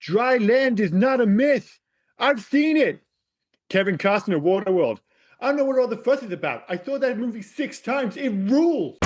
Dry land is not a myth. I've seen it. Kevin Costner, Waterworld. I don't know what all the fuss is about. I saw that movie 6 times. It rules.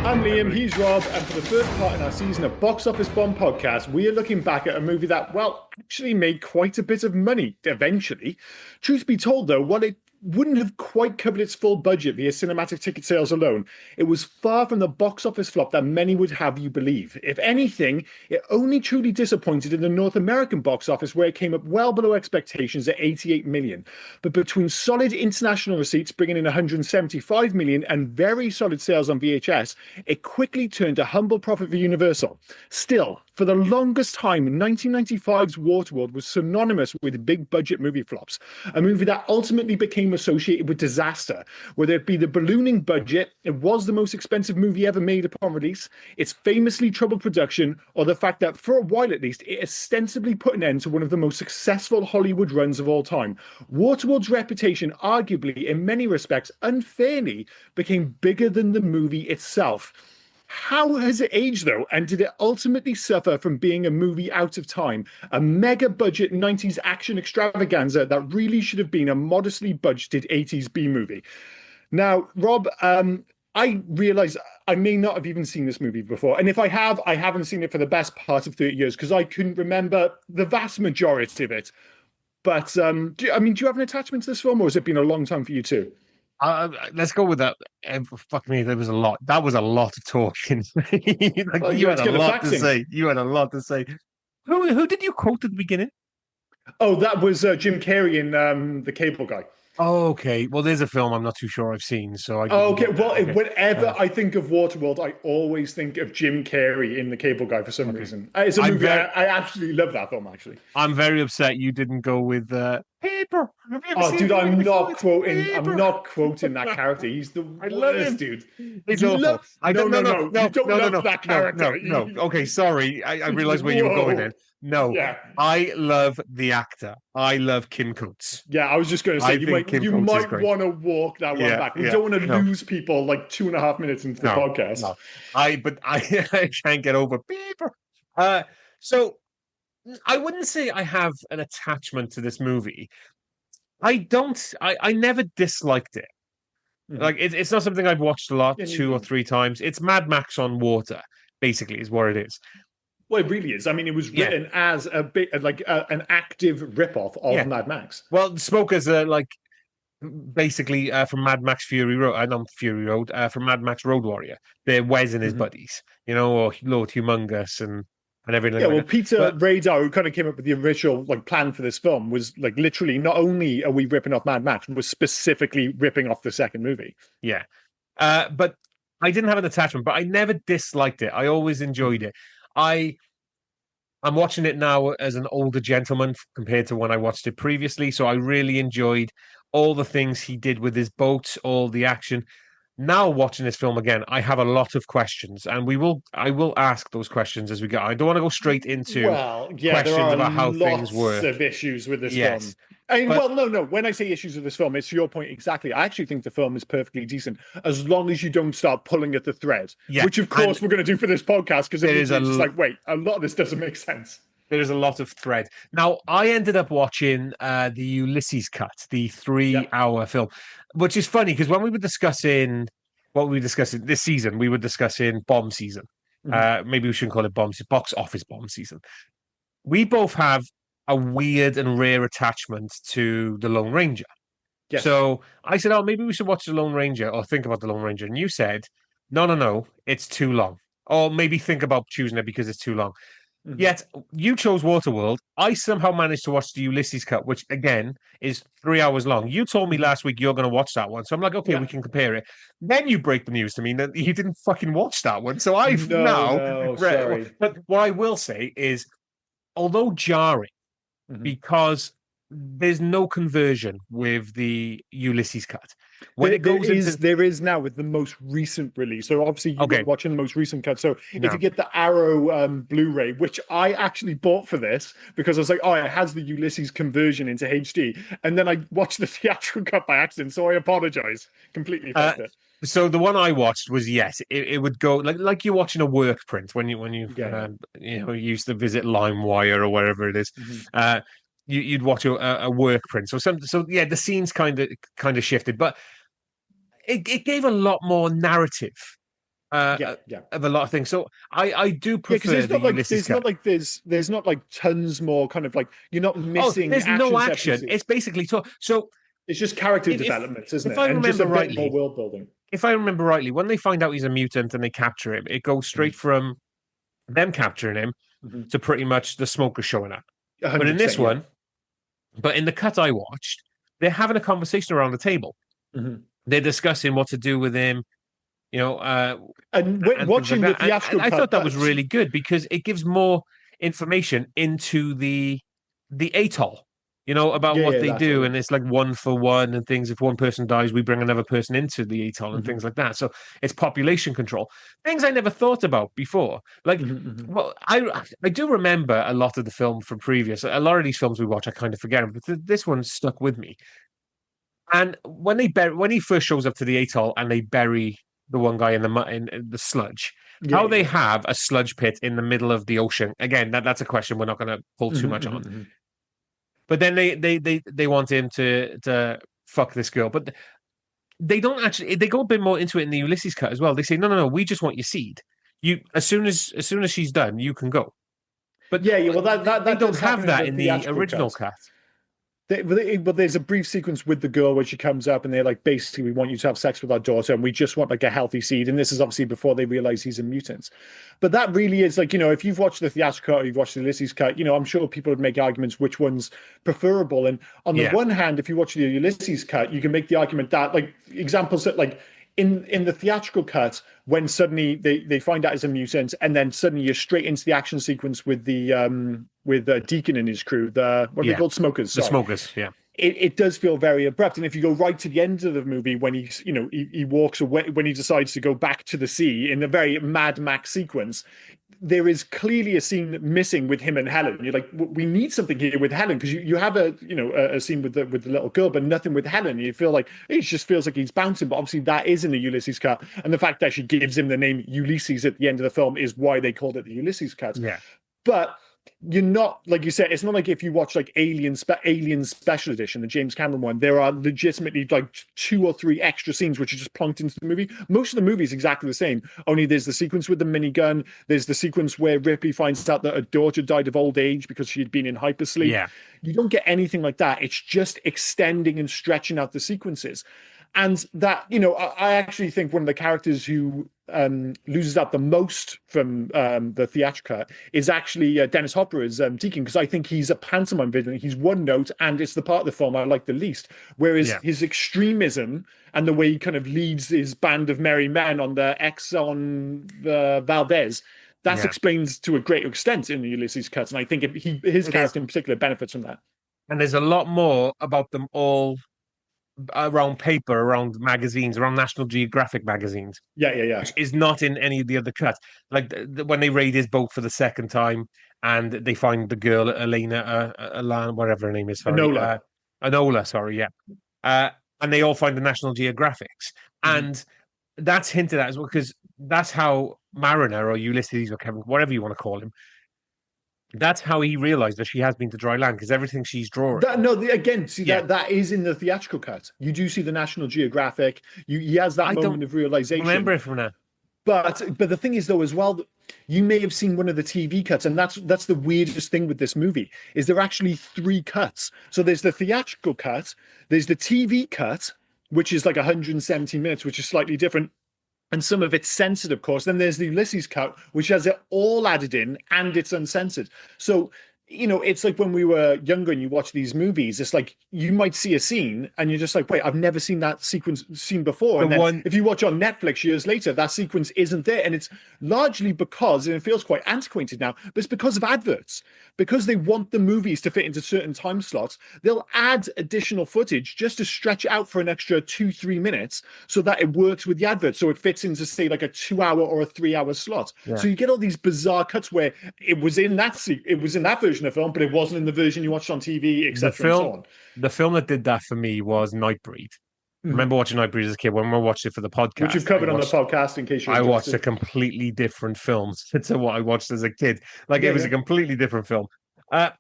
I'm Liam, he's Rob, and for the first part in our season of Box Office Bomb podcast, we are looking back at a movie that, well, actually made quite a bit of money, eventually. Truth be told, though, while it wouldn't have quite covered its full budget via cinematic ticket sales alone, it was far from the box office flop that many would have you believe. If anything, it only truly disappointed in the North American box office, where it came up well below expectations at 88 million. But between solid international receipts bringing in 175 million and very solid sales on VHS, it quickly turned a humble profit for Universal. Still, for the longest time, 1995's Waterworld was synonymous with big budget movie flops, a movie that ultimately became associated with disaster. Whether it be the ballooning budget, it was the most expensive movie ever made upon release, its famously troubled production, or the fact that, for a while at least, it ostensibly put an end to one of the most successful Hollywood runs of all time. Waterworld's reputation, arguably, in many respects, unfairly, became bigger than the movie itself. How has it aged, though? And did it ultimately suffer from being a movie out of time? A mega-budget 90s action extravaganza that really should have been a modestly budgeted 80s B-movie. Now, Rob, I realise I may not have even seen this movie before. And if I have, I haven't seen it for the best part of 30 years because I couldn't remember the vast majority of it. But, do you have an attachment to this film, or has it been a long time for you too? Let's go with that. Fuck me, there was a lot. That was a lot of talking. Well, You had a lot to faxing. say. You had a lot to say. Who did you quote at the beginning? Oh, that was Jim Carrey in The Cable Guy. Oh, okay. Well, there's a film I'm not too sure I've seen, so I. Oh, okay. Well, Okay. whenever I think of Waterworld, I always think of Jim Carrey in The Cable Guy for some reason. It's a movie I absolutely love that film, actually. I'm very upset you didn't go with Paper. Have you ever Oh, seen dude, it? I'm not quoting. Paper. I'm not quoting that character. He's the I love him. worst, dude. He's You awful. love... I No, don't. no, No, no. no, You don't no, no, love that no, character. no. Okay, sorry. I realized where you were going then. No, Yeah. I love the actor. I love Kim Coates. Yeah, I was just going to say, I you think might Kim Coates is great. want to walk that one back. We don't want to lose people like 2.5 minutes into the podcast. No. I can't get over Paper. So I wouldn't say I have an attachment to this movie. I never disliked it. Mhm. Like it's not something I've watched a lot, Yeah, 2 or 3 times. It's Mad Max on water, basically, is what it is. Well, it really is. I mean, it was written as a bit like an active rip-off of Mad Max. Well, Smokers are basically from Mad Max Fury Road, not Fury Road, from Mad Max Road Warrior. They're Wes and his buddies, or Lord Humongous and everything. Yeah, like well, that. Peter Radar, who kind of came up with the original plan for this film, was literally not only are we ripping off Mad Max, we're specifically ripping off the second movie. Yeah, but I didn't have an attachment, but I never disliked it. I always enjoyed it. I'm watching it now as an older gentleman compared to when I watched it previously, so I really enjoyed all the things he did with his boats, all the action. Now watching this film again, I have a lot of questions, and I will ask those questions as we go. I don't want to go straight into questions about how things work. Of issues with this Yes. film. No. When I say issues with this film, it's your point exactly. I actually think the film is perfectly decent as long as you don't start pulling at the thread. Yeah, which, of course, we're going to do for this podcast because it is just wait, a lot of this doesn't make sense. There's a lot of thread. Now, I ended up watching the Ulysses cut, the 3-hour film, which is funny because when we were discussing this season, we were discussing bomb season. Maybe we shouldn't call it bomb season, box office bomb season. We both have a weird and rare attachment to The Lone Ranger. Yes. So I said, maybe we should watch The Lone Ranger or think about The Lone Ranger. And you said, no, it's too long. Or maybe think about choosing it because it's too long. Yet you chose Waterworld. I somehow managed to watch the Ulysses cut, which again is 3 hours long. You told me last week you're going to watch that one, so I'm like, okay, we can compare it. Then you break the news to me that you didn't fucking watch that one. So I've sorry. But what I will say is, although jarring, because there's no conversion with the Ulysses cut. When it goes into There is now with the most recent release. So obviously you okay, were watching the most recent cut. So if you no, get the Arrow Blu-ray, which I actually bought for this because I was like, oh, it has the Ulysses conversion into HD, and then I watched the theatrical cut by accident. So I apologize. Completely uh, fucked it. so the one I watched was yes, it would go like you're watching a work print when Yeah, yeah. you know you used to visit LimeWire or wherever it is. Mhm. You'd watch a work print. So yeah, the scenes kind of shifted, but it gave a lot more narrative Yeah, yeah. of a lot of things. So I do Yeah, because prefer the Ulysses cut. there's not like tons more kind of like you're not Oh, missing there's no action set action. pieces. It's basically so It's just character if development, isn't if it? I And just a remember bit more rightly, world building. when they find out he's a mutant and they capture him, it goes straight from them capturing him Mhm. to pretty much the smoker showing up. But in this 100%, yeah. one, but in the cut I watched, they're having a conversation around the table. Mhm. They're discussing what to do with him, you know, And and things like watching the that. And theatrical I thought cut, that was that's really good because it gives more information into the atoll, you know, about yeah, what yeah, they that's do, it. and it's like one for one and things. If one person dies, we bring another person into the atoll and Mhm. things like that. So it's population control, things I never thought about before. Like, Mhm, mhm. well, I do remember a lot of the film from previous. A lot of these films we watch, I kind of forget, but this one stuck with me. And when he first shows up to the atoll and they bury the one guy in in the sludge, Yeah, how they yeah. have a sludge pit in the middle of the ocean. Again, that's a question we're not going to pull too Mhm, much mhm, on. mhm. But then they want him to fuck this girl, but they don't actually. They go a bit more into it in the Ulysses cut as well. They say, no, we just want your seed. You as soon as she's done, you can go. But Yeah, yeah. Well, they that don't does have happen in that the in the theatrical original cut. cut. But there's a brief sequence with the girl where she comes up and they're like, basically, we want you to have sex with our daughter, and we just want like a healthy seed. And this is obviously before they realize he's a mutant. But that really is like, if you've watched the theatrical cut or you've watched the Ulysses cut, I'm sure people would make arguments which one's preferable. And on the Yeah, one hand, if you watch the Ulysses cut, you can make the argument that like examples that like in the theatrical cut, when suddenly they find out he's a mutant, and then suddenly you're straight into the action sequence with the with Deacon and his crew, the what are they yeah. called? Smokers, The sorry. smokers. Yeah, It does feel very abrupt. And if you go right to the end of the movie, when he walks away, when he decides to go back to the sea in a very Mad Max sequence, there is clearly a scene missing with him and Helen. You're like, we need something here with Helen, because you have a scene with the little girl, but nothing with Helen. You feel like it just feels like he's bouncing. But obviously that is in the Ulysses cut, and the fact that she gives him the name Ulysses at the end of the film is why they called it the Ulysses cut. yeah. But you're not, like you said, it's not like if you watch like Alien Special Edition, the James Cameron one, there are legitimately like 2 or 3 extra scenes which are just plonked into the movie. Most of the movie is exactly the same, only there's the sequence with the minigun, there's the sequence where Ripley finds out that her daughter died of old age because she had been in hypersleep. Yeah. You don't get anything like that. It's just extending and stretching out the sequences. And that, I actually think one of the characters who loses out the most from the theatrical cut is actually Dennis Hopper as Deacon, because I think he's a pantomime villain. He's one note, and it's the part of the film I like the least. Whereas Yeah. his extremism and the way he kind of leads his band of merry men on the Exxon Valdez, that's Yeah. explained to a great extent in the Ulysses cut. And I think his It is. character in particular benefits from that. And there's a lot more about them all around paper, around magazines, around National Geographic magazines, Yeah, yeah, yeah. which is not in any of the other cuts. Like when they raid his boat for the second time and they find the girl, Elena, Alana, whatever her name is, sorry, Enola. Anola, sorry, yeah. Uh, and they all find the National Geographics. Mhm. And that's hinted at as well, because that's how Mariner or Ulysses or Kevin, whatever you want to call him, that's how he realized that she has been to dry land, because everything she's drawing. Again, see Yeah. that is in the theatrical cut. You do see the National Geographic. He has that I moment don't of realization. remember it from now. But the thing is though as well, you may have seen one of the TV cuts, and that's the weirdest thing with this movie is there are actually 3 cuts. So there's the theatrical cut, there's the TV cut, which is like 117 minutes, which is slightly different. And some of it's censored, of course. Then there's the Ulysses cut, which has it all added in and it's uncensored. So it's like when we were younger and you watch these movies, it's like you might see a scene and you're just like, wait, I've never seen that sequence scene before. The And then one, if you watch on Netflix years later, that sequence isn't there. And it's largely because, and it feels quite antiquated now, but it's because of adverts. Because they want the movies to fit into certain time slots, they'll add additional footage just to stretch it out for an extra 2-3 minutes so that it works with the advert. So it fits into, say, like a 2 hour or a 3 hour slot. yeah, So you get all these bizarre cuts where it was in that version of film, but it wasn't in the version you watched on TV, the etc., and so film, on. the film that did that for me was Nightbreed. I Mhm. remember watching Nightbreed as a kid. When we watched it for the Which podcast, you've covered on the podcast in case you're I watched a interested. completely different film to what I watched as a kid. Like it Yeah, was a yeah. completely different film. Uh,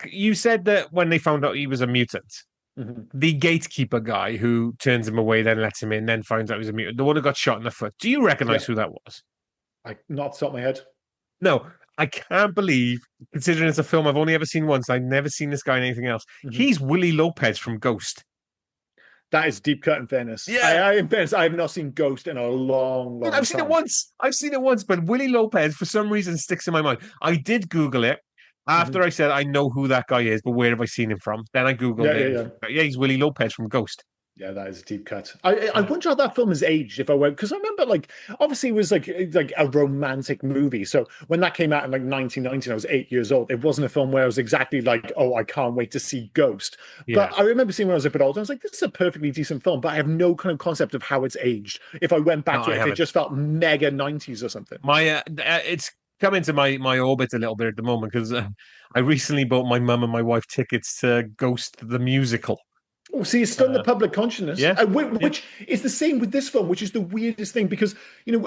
you said that when they found out he was a mutant, Mhm. the gatekeeper guy who turns him away, then lets him in, then finds out he's a mutant, the one who got shot in the foot. Do you recognize Yeah. who that was? Not off the top of my head. No, I can't believe, considering it's a film I've only ever seen once, I've never seen this guy in anything else. Mhm. He's Willie Lopez from Ghost. That is deep cut in fairness. Yeah. In fairness, I have not seen Ghost in a long, But long I've seen it time. once. I've seen it once, but Willie Lopez, for some reason, sticks in my mind. I did Google it after Mhm. I said I know who that guy is, but where have I seen him from? Then I Googled Yeah, it. yeah, And yeah. yeah, he's Willie Lopez from Ghost. Yeah, that is a deep cut. I wonder how that film has aged if I went because I remember like obviously it was like a romantic movie. So when that came out in like 1990, I was 8 years old. It wasn't a film where I was exactly like, oh, I can't wait to see Ghost. But Yeah. I remember seeing when I was a bit older, I was like, this is a perfectly decent film, but I have no kind of concept of how it's aged. If I went No, back to I it, if it haven't. just felt mega 90s or something. It's come into my orbit a little bit at the moment because I recently bought my mum and my wife tickets to Ghost the musical. Oh, see, it's still in the Uh, public consciousness, yeah, yeah, which is the same with this film, which is the weirdest thing because,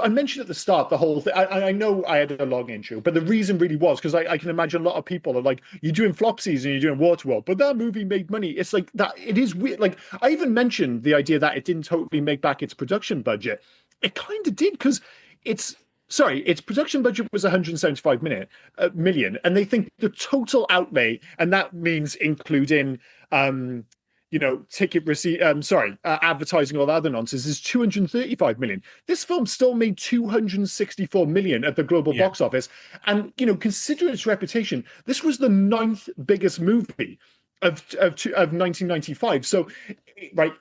I mentioned at the start the whole thing. I know I had a long intro, but the reason really was because I can imagine a lot of people are like, you're doing Flopsies and you're doing Waterworld, but that movie made money. It's like that. It is weird. Like, I even mentioned the idea that it didn't totally make back its production budget. It kind of did because it's. Sorry, its production budget was 175 million, and they think the total outlay, and that means including ticket receipt, advertising, all that other nonsense is 235 million. This film still made 264 million at the global yeah. box office. And, considering its reputation, this was the ninth biggest movie of 1995. So, right,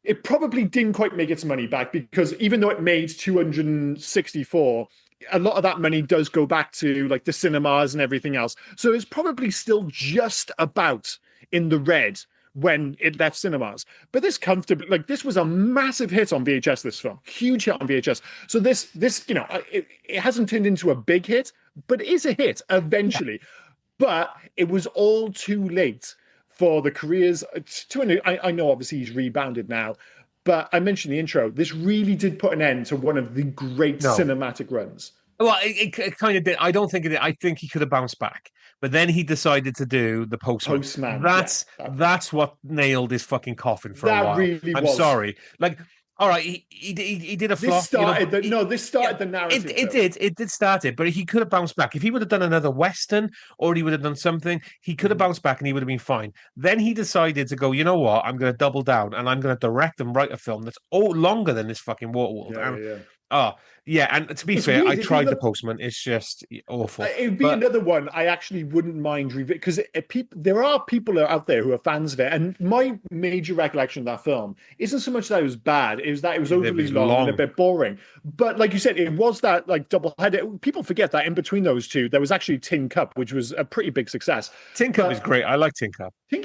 it probably didn't quite make its money back because even though it made 264, a lot of that money does go back to like the cinemas and everything else. So it's probably still just about in the red when it left cinemas. But this was a massive hit on VHS, this film. Huge hit on VHS. So it hasn't turned into a big hit, but it is a hit eventually. But it was all too late for the careers. I know obviously he's rebounded now, but I mentioned the intro. This really did put an end to one of the great No. cinematic runs. Well, it kind of did. I don't think it did. I think he could have bounced back, but then he decided to do the Postman. Postman, yeah, That's what nailed his fucking coffin for a that while. really I'm was. sorry. Like, all right, he did a This flop, you know, started but the no. This yeah, started the narrative, though. it did start it, but he could have bounced back if he would have done another Western or he would have done something. He could have Mhm. bounced back and he would have been fine. Then he decided to go. You know what? I'm going to double down and I'm going to direct and write a film that's longer than this fucking Waterworld. Yeah, And yeah, yeah. oh, yeah, and to be It's fair, I weird. It's tried The another. Postman. It's just awful. It'd be But another one I actually wouldn't mind because there are people out there who are fans of it, and my major recollection of that film isn't so much that it was bad; it was that it was it overly was long and a long. bit boring. But like you said, it was that like double header. People forget that in between those two, there was actually Tin Cup, which was a pretty big success. Tin Cup is But great. I like Tin Cup. Tin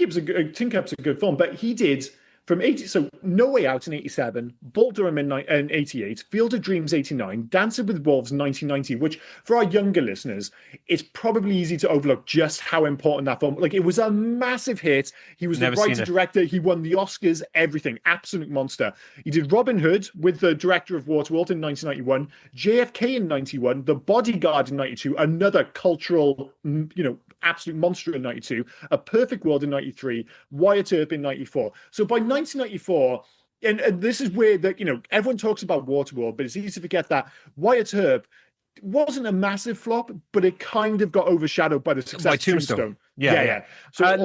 Cup's a good film, but he did from 80. So No Way Out in 87, Bull Durham in 88, Field of Dreams 89, Dancing with Wolves 1990, which for our younger listeners, it's probably easy to overlook just how important that film. Like it was a massive hit. He was the Never seen writer it. director. He won the Oscars. Everything. Absolute monster. He did Robin Hood with the director of Waterworld in 1991, JFK in 91, The Bodyguard in 92, another cultural, absolute monster in 92, A Perfect World in 93, Wyatt Earp in 94. So by 1994, and this is where everyone talks about Waterworld, but it's easy to forget that Wyatt Earp wasn't a massive flop, but it kind of got overshadowed by the success By of Tombstone. Yeah, Yeah, yeah. yeah. So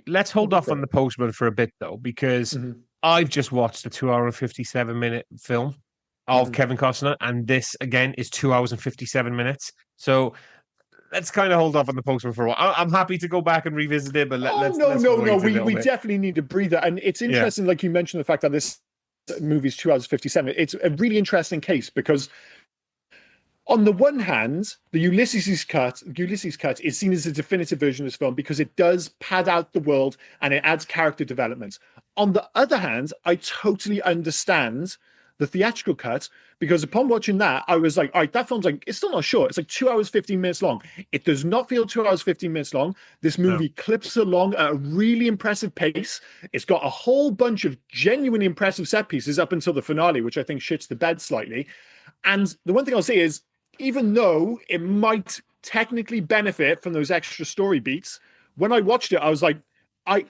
Let's hold off on The Postman for a bit though, because Mhm, I've just watched a 2 hour and 57 minute film of mhm. Kevin Costner, and this again is 2 hours and 57 minutes. So let's kind of hold off on the postman for a while. I'm happy to go back and revisit it, but Oh let's no, let's no, no. wait a We little we bit. definitely need a breather. And it's Yeah, interesting, like you mentioned, the fact that this movie's 2 hours 57. It's a really interesting case because on the one hand, the Ulysses cut is seen as a definitive version of this film because it does pad out the world and it adds character development. On the other hand, I totally understand the theatrical cut because upon watching that, I was like, all right, that film's like, it's still not short. It's like 2 hours, 15 minutes long. It does not feel 2 hours, 15 minutes long. This no. movie clips along at a really impressive pace. It's got a whole bunch of genuinely impressive set pieces up until the finale, which I think shits the bed slightly. And the one thing I'll say is, even though it might technically benefit from those extra story beats, when I watched it, I was like, I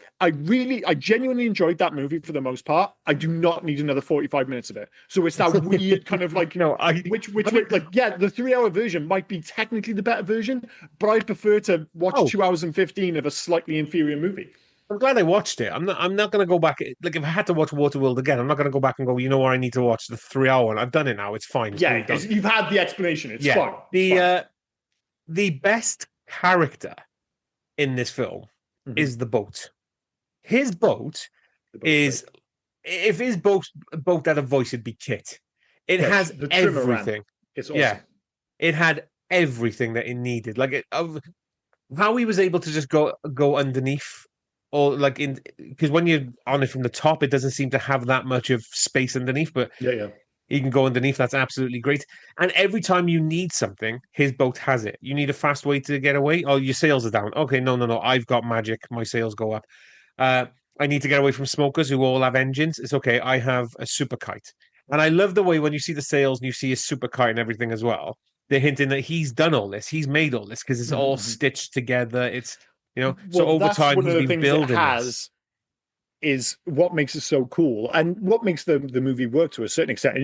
genuinely enjoyed that movie for the most part. I do not need another 45 minutes of it. So it's that weird kind of like No, which like yeah, the 3 hour version might be technically the better version, but I'd prefer to watch oh, 2 hours and 15 of a slightly inferior movie. I'm glad I watched it. I'm not going to go back. Like, if I had to watch Waterworld again, I'm not going to go back and go, you know what, I need to watch the 3 hour one. I've done it now. It's fine. It's Yeah, moved on. you've had the explanation. It's Yeah. fine. It's The fine. the best character in this film Mhm. is the boat. His boat The boat's great. is, if his boat had a voice, it'd be Kit. It Yeah, has the trimaran. everything. It's Yeah, awesome. it had everything that it needed. Like, how he was able to just go underneath, or like, in because when you're on it from the top, it doesn't seem to have that much of space underneath, but Yeah, yeah. he can go underneath. That's absolutely great. And every time you need something, his boat has it. You need a fast way to get away. Oh, your sails are down. Okay, no, no, no. I've got magic. My sails go up. Uh, I need to get away from smokers who all have engines. It's okay. I have a super kite. And I love the way when you see the sails and you see his super kite and everything as well, they're hinting that he's done all this. He's made all this because it's Mhm, all mhm. stitched together. So Well, over that's time, one he's of the been things it building this. has is what makes it so cool and what makes the movie work to a certain extent.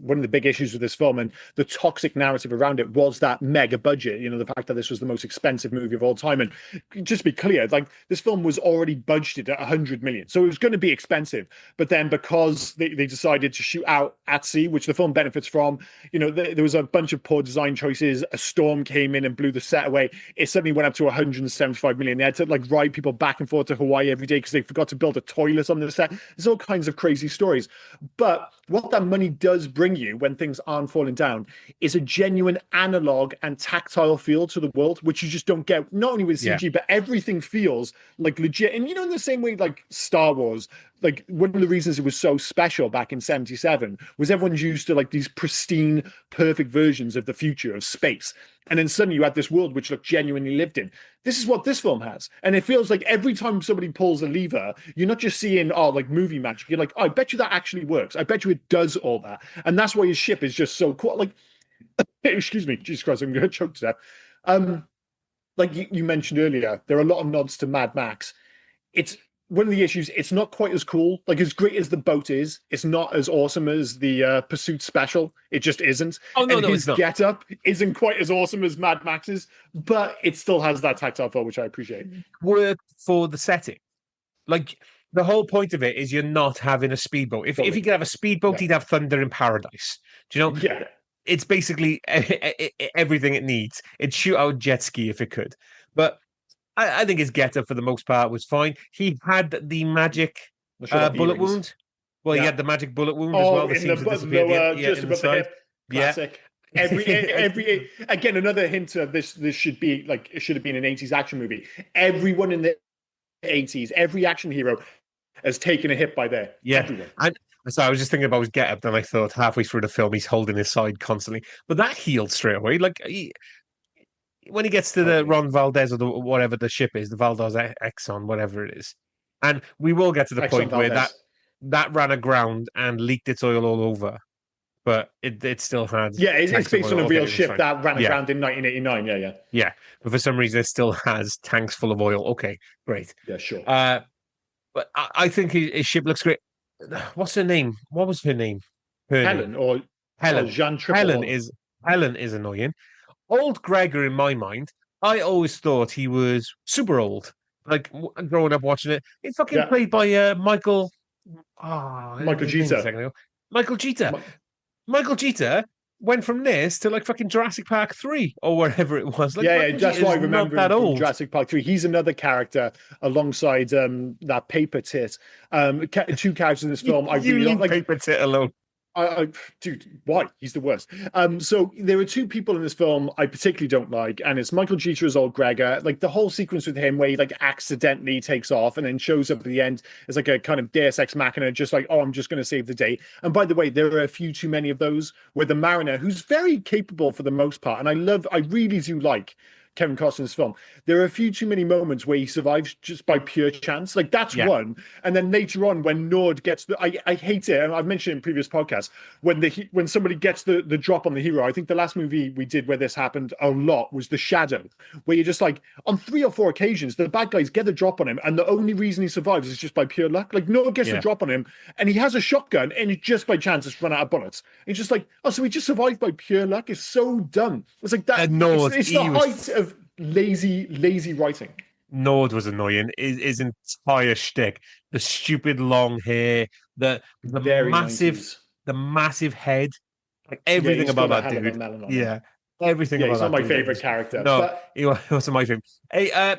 One of the big issues with this film and the toxic narrative around it was that mega budget, the fact that this was the most expensive movie of all time. And just to be clear, like this film was already budgeted at 100 million. So it was going to be expensive. But then because they decided to shoot out at sea, which the film benefits from, there was a bunch of poor design choices. A storm came in and blew the set away. It suddenly went up to 175 million. They had to like ride people back and forth to Hawaii every day because they forgot to build a toilet on the set. There's all kinds of crazy stories. But what that money does bring you when things aren't falling down is a genuine analog and tactile feel to the world, which you just don't get not only with Yeah. CG, but everything feels like legit. And in the same way, like Star Wars, like one of the reasons it was so special back in 77 was everyone's used to like these pristine, perfect versions of the future of space. And then suddenly you had this world which looked genuinely lived in. This is what this film has. And it feels like every time somebody pulls a lever, you're not just seeing, like movie magic. You're like, oh, I bet you that actually works. I bet you it does all that. And that's why his ship is just so cool. Like, excuse me, Jesus Christ, I'm going to choke to death. Um, like you mentioned earlier, there are a lot of nods to Mad Max. It's one of the issues. It's not quite as cool. Like as great as the boat is, it's not as awesome as the Pursuit Special. It just isn't. Oh, no, And no, it's his not. getup isn't quite as awesome as Mad Max's, but it still has that tactile feel, which I appreciate. Work for the setting. Like, the whole point of it is you're not having a speedboat. If he Totally. could have a speedboat, Yeah. he'd have Thunder in Paradise. Do you know? Yeah. It's basically everything it needs. It'd shoot out a jet ski if it could. But I think his getup for the most part was fine. He had the magic Not sure about the bullet earrings. wound. Well, he Yeah. had the magic bullet wound as Oh, well that in the seems to disappear at the end. lower, Yeah, just in the above the side. hip. Yeah. Classic. Every again, another hint of this. This should be like it should have been an 80s action movie. Everyone in the 80s, every action hero has taken a hit by there. Yeah. Everyone. And so I was just thinking about his getup, then I thought halfway through the film he's holding his side constantly. But that healed straight away. Like, when he gets to the Totally. Ron Valdez or the whatever the ship is, the Valdez Exxon, whatever it is. And we will get to the Exxon point where Valdez. that ran aground and leaked its oil all over, but it still had Yeah, it's tanks of based on oil. a Okay, real that's ship fine. that ran Yeah, aground in 1989. Yeah, yeah. yeah. But for some reason, it still has tanks full of oil. Okay, great. Yeah, sure. But I think his ship looks great. What's her name? What was her name? Her name. Helen or Helen. Jean Triple Helen Holland. is Helen is annoying. Old Gregor, in my mind, I always thought he was super old. Like, growing up watching it, it's fucking Yeah, played by Michael. Oh, Michael his name a Jeter. second ago. Michael Jeter. Mi- Michael Jeter went from this to like fucking Jurassic Park 3 or wherever it was. Like, Yeah, mind you, that's why I is not remember that him from old. Jurassic Park 3. He's another character alongside that paper tit. Two characters in this film I You really leave like. paper tit alone. Dude, why? He's the worst. So there are two people in this film I particularly don't like, and it's Michael Jeter as old Gregor. Like the whole sequence with him where he like accidentally takes off and then shows up at the end as like a kind of Deus Ex Machina, just like, oh, I'm just going to save the day. And by the way, there are a few too many of those where the Mariner, who's very capable for the most part, and I really do like Kevin Costner's film. There are a few too many moments where he survives just by pure chance. Like that's Yeah. one. And then later on, when Nord gets I hate it, and I've mentioned in previous podcasts, when somebody gets the drop on the hero. I think the last movie we did where this happened a lot was The Shadow, where you're just like on 3 or 4 occasions the bad guys get the drop on him, and the only reason he survives is just by pure luck. Like Nord gets the Yeah. drop on him, and he has a shotgun, and it just by chance has run out of bullets. And it's just like, oh, so he just survived by pure luck. It's so dumb. It's like that. Nord, It's the he was height of lazy writing. Nord was annoying. His entire shtick, the stupid long hair, the Very massive 90s. the massive head, like Yeah, everything he's about got a that hell of a dude. melon on him. Yeah, everything Yeah, about he's not that my dude. favorite character, No, but he wasn't my favorite. Hey, I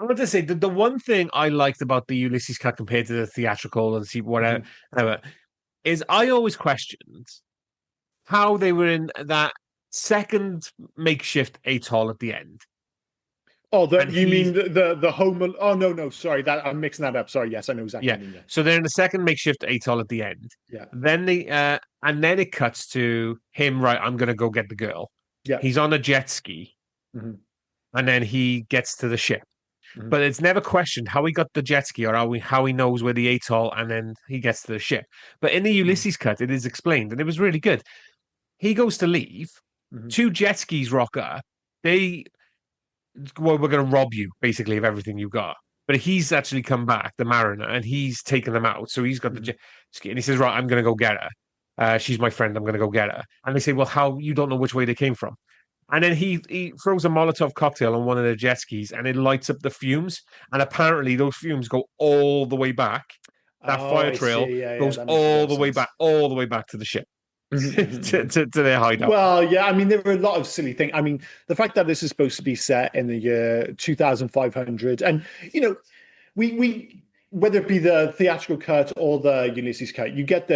want to say the one thing I liked about the Ulysses cut compared to the theatrical and see whatever, mhm. whatever, is I always questioned how they were in that second makeshift atoll at the end. Oh, And you mean he's the home? Oh no, sorry, that I'm mixing that up. Sorry, yes, I know exactly Yeah. what you mean. So they're in the second makeshift atoll at the end. Yeah, Then and then it cuts to him, right, I'm gonna go get the girl. yeah, He's on a jet ski, hmm and then he gets to the ship. hmm But it's never questioned how he got the jet ski or how he knows where the atoll and then he gets to the ship. But in the hmm Ulysses cut, it is explained, and it was really good. He goes to leave, hmm 2 jet skis rock up. They well, we're going to rob you basically of everything you got. But he's actually come back, the Mariner, and he's taken them out. So he's got the hmm jet ski, and he says, "Right, I'm going to go get her. She's my friend. I'm going to go get her." And they say, "Well, how you don't know which way they came from?" And then he throws a Molotov cocktail on one of the jet skis, and it lights up the fumes. And apparently, those fumes go all the way back. That Oh, fire I trail see. Yeah, goes that makes a lot all of the way sense. back, all the way back to the ship, Mhm, mhm, mhm. to their hideout. Well, yeah, I mean, there are a lot of silly things. I mean, the fact that this is supposed to be set in the year 2500, and you know, we whether it be the theatrical cut or the Ulysses cut, you get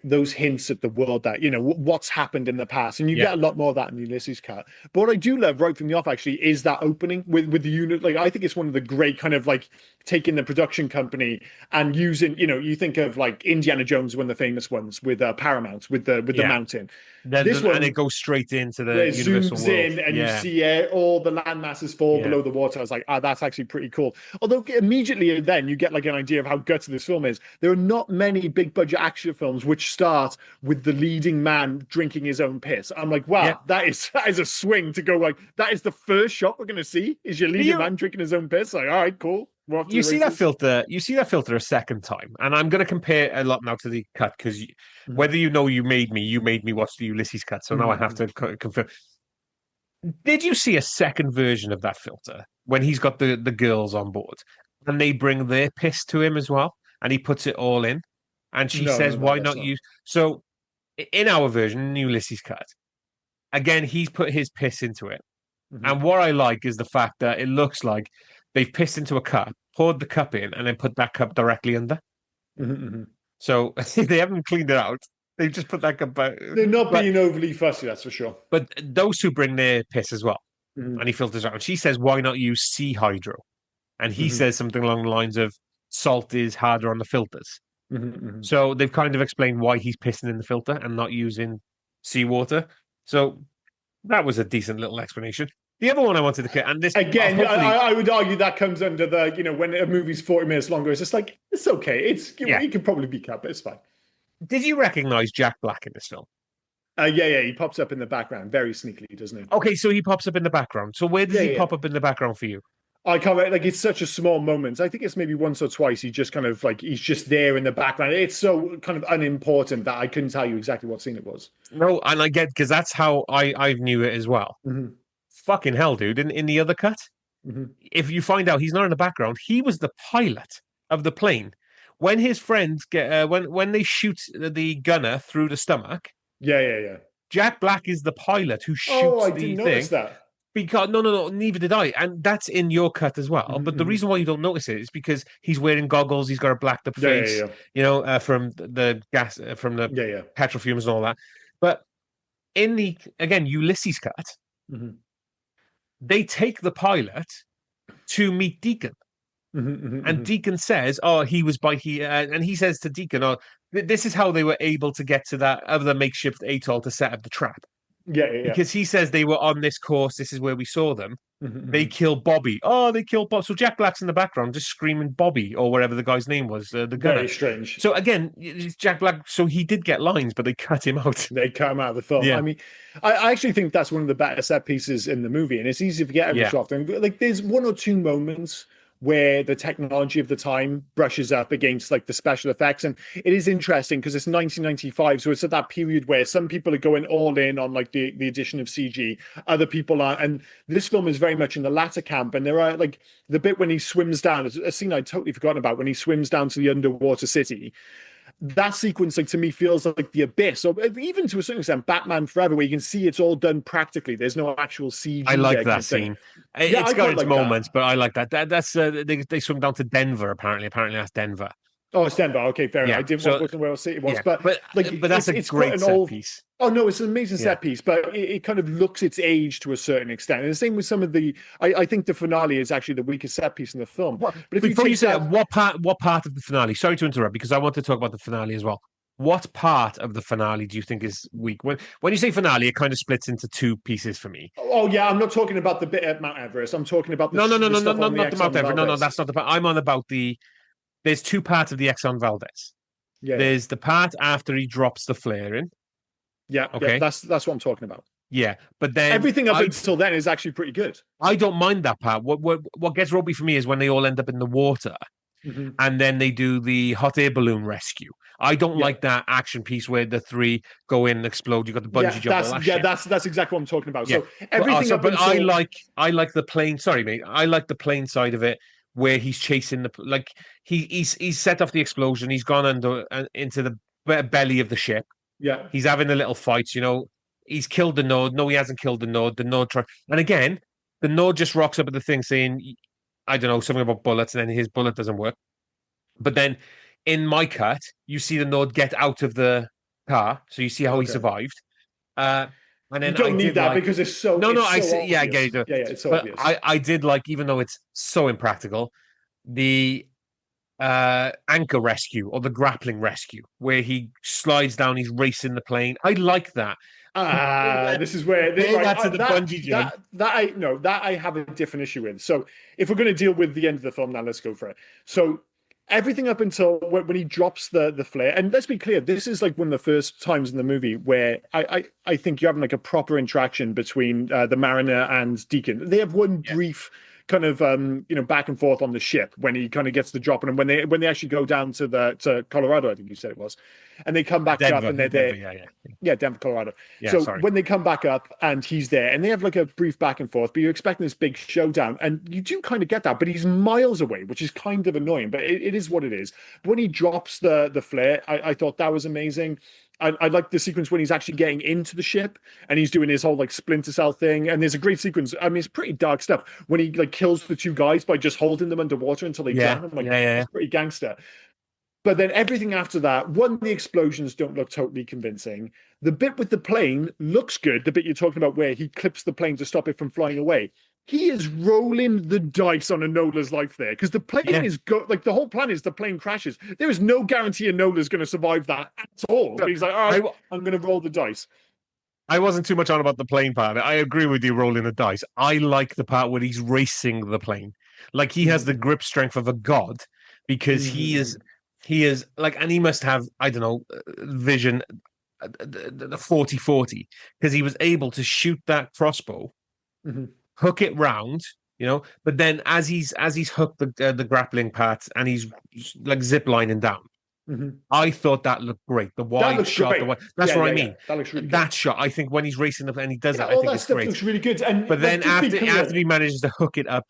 those hints at the world that what's happened in the past, and you Yeah, get a lot more of that in the Ulysses cut. But what I do love right from the off actually is that opening with the unit. Like I think it's one of the great kind of like taking the production company and using you think of like Indiana Jones, one of the famous ones with Paramount with the yeah. mountain. This And it one goes straight into where the it Universal zooms world. in and you Yeah, see all the land masses fall yeah, below the water. I was like, that's actually pretty cool. Although immediately then you get like an idea of how gutted this film is. There are not many big budget action films which start with the leading man drinking his own piss. I'm like, yeah. wow, that is a swing to go like that is the first shot we're gonna see is your Do leading man drinking his own piss. Like, all right, cool. We're off to you the see that races. filter? You see that filter a second time, and I'm going to compare a lot now to the cut because Mhm, whether you made me watch the Ulysses cut. So now I have mhm, to confirm. Did you see a second version of that filter when he's got the girls on board and they bring their piss to him as well, and he puts it all in, and she says, No, "Why that's not not. use?" So in our version, in the Ulysses cut, again, he's put his piss into it. Mhm, And what I like is the fact that it looks like they've pissed into a cup, poured the cup in, and then put that cup directly under. mhm, mhm. So they haven't cleaned it out. They've just put that cup out. They're not But being overly fussy, that's for sure. those two bring their piss as well. Mhm, And he filters out. And she says, "Why not use sea hydro?" And he mhm, says something along the lines of salt is harder on the filters. mhm, mhm. So they've kind of explained why he's pissing in the filter and not using seawater. So that was a decent little explanation. The other one I wanted to get, and this Again, hopefully, I would argue that comes under when a movie's 40 minutes longer, it's just like, it's okay. yeah. It can probably be cut, but it's fine. Did you recognize Jack Black in this film? Yeah, he pops up in the background very sneakily, doesn't he? Okay, so he pops up in the background. So where does Yeah, he yeah. pop up in the background for you? I can't like it's such a small moment. I think it's maybe once or twice. He just kind of like he's just there in the background. It's so kind of unimportant that I couldn't tell you exactly what scene it was. No, and I get because that's how I knew it as well. Hmm Fucking hell, dude! In the other cut, hmm if you find out he's not in the background, he was the pilot of the plane. When his friends get when they shoot the gunner through the stomach, Yeah, yeah, yeah. Jack Black is the pilot who Oh, shoots I didn't the notice thing. that. Because no, neither did I, and that's in your cut as well. But the Mm-hmm. reason why you don't notice it is because he's wearing goggles, he's got a blacked up Yeah, yeah, face, yeah, from the gas, from the yeah, yeah. petrol fumes and all that. But in the again Ulysses cut, Mm-hmm. they take the pilot to meet Deacon. Mm-hmm, mm-hmm, And mm-hmm. Deacon says, "Oh, he was by here," and he says to Deacon, "Oh, this is how they were able to get to that other makeshift atoll to set up the trap." Yeah, yeah, yeah. Because he says they were on this course. This is where we saw them. Mm-hmm, They mm-hmm. kill Bobby. Oh, they kill Bob. So Jack Black's in the background just screaming Bobby or whatever the guy's name was, the gunner. Very strange. So again, it's Jack Black. So he did get lines, but they cut him out. They come out of the film. Yeah, I mean, I actually think that's one of the better set pieces in the movie, and it's easy to forget every yeah. so often. Like, there's one or two moments where the technology of the time brushes up against like the special effects, and it is interesting because it's 1995, so it's at that period where some people are going all in on like the addition of CG, other people are, and this film is very much in the latter camp. And there are like the bit when he swims down, a scene I'd totally forgotten about, when he swims down to the underwater city. That sequence, like, to me, feels like the abyss, or even to a certain extent Batman Forever, where you can see it's all done practically. There's no actual CG I like there, that scene. Yeah, It's I got quite its like moments, that. but I like that. That's they swim down to Denver. Apparently that's Denver. Oh, it's Denver. Okay, fair enough. Yeah. I didn't So wasn't where else it was, yeah, but like but that's a it's quite great an set old. piece. Oh no, it's an amazing Yeah. set piece, but it kind of looks its age to a certain extent. And the same with some of the. I think the finale is actually the weakest set piece in the film. What, But if you before you take say that, that, what part of the finale? Sorry to interrupt, because I want to talk about the finale as well. What part of the finale do you think is weak? When you say finale, it kind of splits into two pieces for me. oh yeah, I'm not talking about the bit at Mount Everest. I'm talking about No, no, no, the no, no, stuff no, on the not the Mount Exxon Everest. No, no, Valdez. that's not the part. I'm on about the. There's two parts of the Exxon Valdez. Yeah, yeah, There's the part after he drops the flare in. yeah, yeah. Okay. That's what I'm talking about. Yeah, but then Everything up until then is actually pretty good. I don't mind that part. What gets ropey for me is when they all end up in the water Hmm. and then they do the hot air balloon rescue. I don't Yeah, like that action piece where the three go in and explode. You got the bungee jump, all that shit. that's exactly what I'm talking about. Yeah, So everything up but until I like the plane. Sorry, mate. I like the plane side of it where he's chasing the like he's set off the explosion. He's gone under into the belly of the ship. yeah, He's having a little fight. He's killed the Node. No, he hasn't killed the Node. The Node and again, the Node just rocks up at the thing saying, I don't know, something about bullets, and then his bullet doesn't work. But then in my cut, you see the Node get out of the car, so you see how he okay. survived. And You then I don't need did that like because it's so no, it's I so see, yeah, I obvious. get it. Yeah, yeah, it's so But obvious. I did like, even though it's so impractical, the anchor rescue or the grappling rescue where he slides down, he's racing the plane. I like that. This is where Compare right, that to the bungee jump. that I have a different issue with. So if we're going to deal with the end of the film now, let's go for it. So everything up until when he drops the flare, and let's be clear, this is like one of the first times in the movie where I think you're having like a proper interaction between the Mariner and Deacon. They have one brief kind of back and forth on the ship when he kind of gets the drop, and when they actually go down to Colorado, I think you said it was, and they come back up and they're there. Yeah, Denver, Colorado. Yeah, so sorry. when they come back up and he's there, and they have like a brief back and forth, but you're expecting this big showdown, and you do kind of get that, but he's miles away, which is kind of annoying, but it is what it is. But when he drops the flare, I thought that was amazing. I like the sequence when he's actually getting into the ship and he's doing his whole like Splinter Cell thing. And there's a great sequence. I mean, it's pretty dark stuff when he like kills the two guys by just holding them underwater until they drown. I'm like, it's pretty gangster. But then everything after that, one, the explosions don't look totally convincing. The bit with the plane looks good. The bit you're talking about where he clips the plane to stop it from flying away. He is rolling the dice on Enola's life there because the plane is like the whole plan is the plane crashes. There is no guarantee Enola's going to survive that at all. But he's like, all right, I'm going to roll the dice. I wasn't too much on about the plane part. I agree with you rolling the dice. I like the part where he's racing the plane. Like he has the grip strength of a god because he is like, and he must have, I don't know, vision, the 40-40, because he was able to shoot that crossbow, hook it round, but then as he's hooked the grappling part and he's like zip lining down, I thought that looked great. The wide shot, that's what I mean. That looks really that good. shot, I think when he's racing and he does that, I all think that it's stuff great. looks really good. And But then like, after he manages to hook it up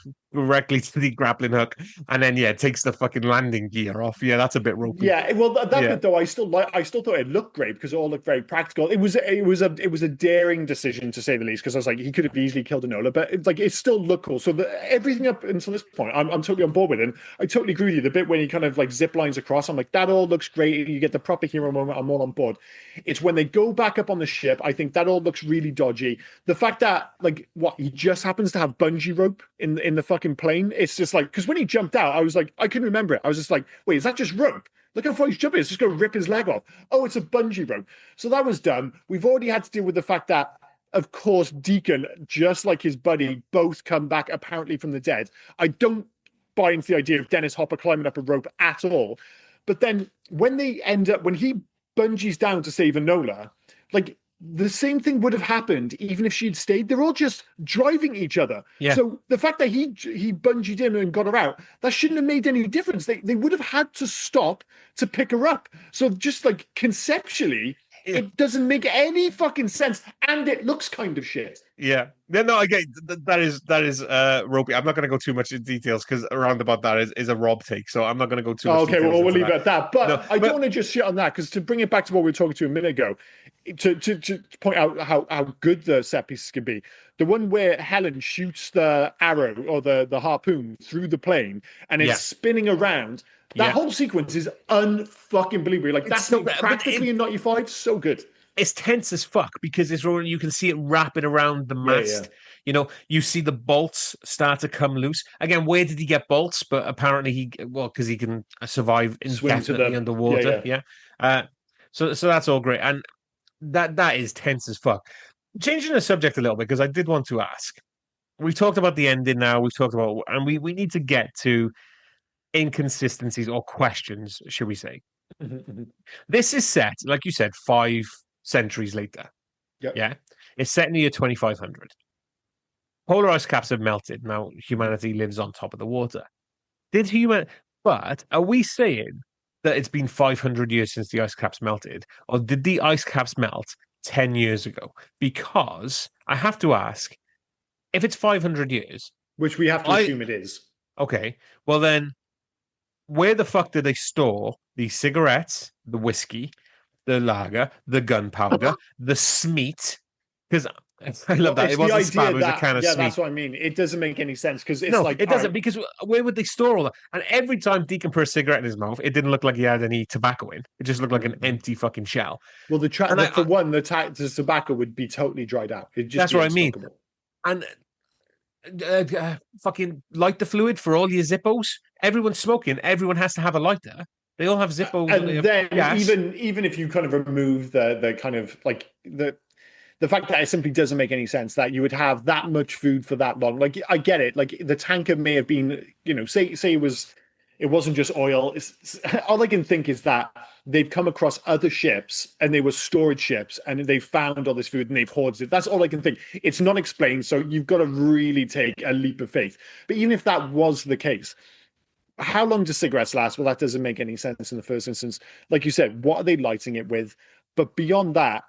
directly to the grappling hook, and then yeah, takes the fucking landing gear off. Yeah, that's a bit ropey. Yeah, well, that Yeah, bit though, I still thought it looked great because it all looked very practical. It was a daring decision to say the least because I was like, he could have easily killed Enola, but it's like it still looked cool. So everything up until this point, I'm totally on board with it. I totally agree with you. The bit when he kind of like zip lines across, I'm like, that all looks great. You get the proper hero moment. I'm all on board. It's when they go back up on the ship, I think that all looks really dodgy. The fact that like what he just happens to have bungee rope in the fucking plane, it's just like because when he jumped out, I was like, I couldn't remember it. I was just like, wait, is that just rope? Look how far he's jumping. It's just going to rip his leg off. Oh, it's a bungee rope. So that was done. We've already had to deal with the fact that, of course, Deacon, just like his buddy, both come back apparently from the dead. I don't buy into the idea of Dennis Hopper climbing up a rope at all. But then when he bungees down to save Enola, like the same thing would have happened even if she'd stayed. They're all just driving each other. yeah. So the fact that he bungeed in and got her out, that shouldn't have made any difference. They would have had to stop to pick her up. So just like conceptually, Yeah. it doesn't make any fucking sense, and it looks kind of shit. Yeah, no, I get that is ropey. I'm not going to go too much in details because around about that is a Rob take, so I'm not going to go too much. Okay, well, we'll leave that. it at that. But No, I don't want to just shit on that because to bring it back to what we were talking to a minute ago, to point out how good the set pieces can be. The one where Helen shoots the arrow or the harpoon through the plane and it's spinning around. That whole sequence is unfucking believable. Like that's so, practically in 95, so good. It's tense as fuck because you can see it wrapping around the mast. Yeah. You know, you see the bolts start to come loose. Again, where did he get bolts? But apparently because he can survive indefinitely underwater. Yeah. So that's all great. And that is tense as fuck. Changing the subject a little bit because I did want to ask. We've talked about the ending now. We've talked about, and we need to get to inconsistencies or questions, should we say? This is set, like you said, 5 centuries later. Yep. Yeah, it's set in the year 2500. Polar ice caps have melted. Now humanity lives on top of the water. But are we saying that it's been 500 years since the ice caps melted, or did the ice caps melt 10 years ago? Because I have to ask, if it's 500 years, which we have to assume it is. Okay, well then, where the fuck do they store the cigarettes, the whiskey, the lager, the gunpowder, the smeat? Because I love that. It wasn't spam, it was a can of smeat. That's what I mean. It doesn't make any sense because it's it doesn't, because where would they store all that? And every time Deacon put a cigarette in his mouth, it didn't look like he had any tobacco in. It just looked like an empty fucking shell. Well, the tobacco would be totally dried out. That's what I mean. And fucking light the fluid for all your Zippos. Everyone's smoking. Everyone has to have a lighter. They all have Zippos. And then even if you kind of remove the kind of like the fact that it simply doesn't make any sense that you would have that much food for that long. Like I get it. Like the tanker may have been, say it wasn't just oil. All I can think is that they've come across other ships and they were storage ships and they found all this food and they've hoarded it. That's all I can think. It's not explained, so you've got to really take a leap of faith. But even if that was the case, how long do cigarettes last? Well, that doesn't make any sense in the first instance. Like you said, what are they lighting it with? But beyond that,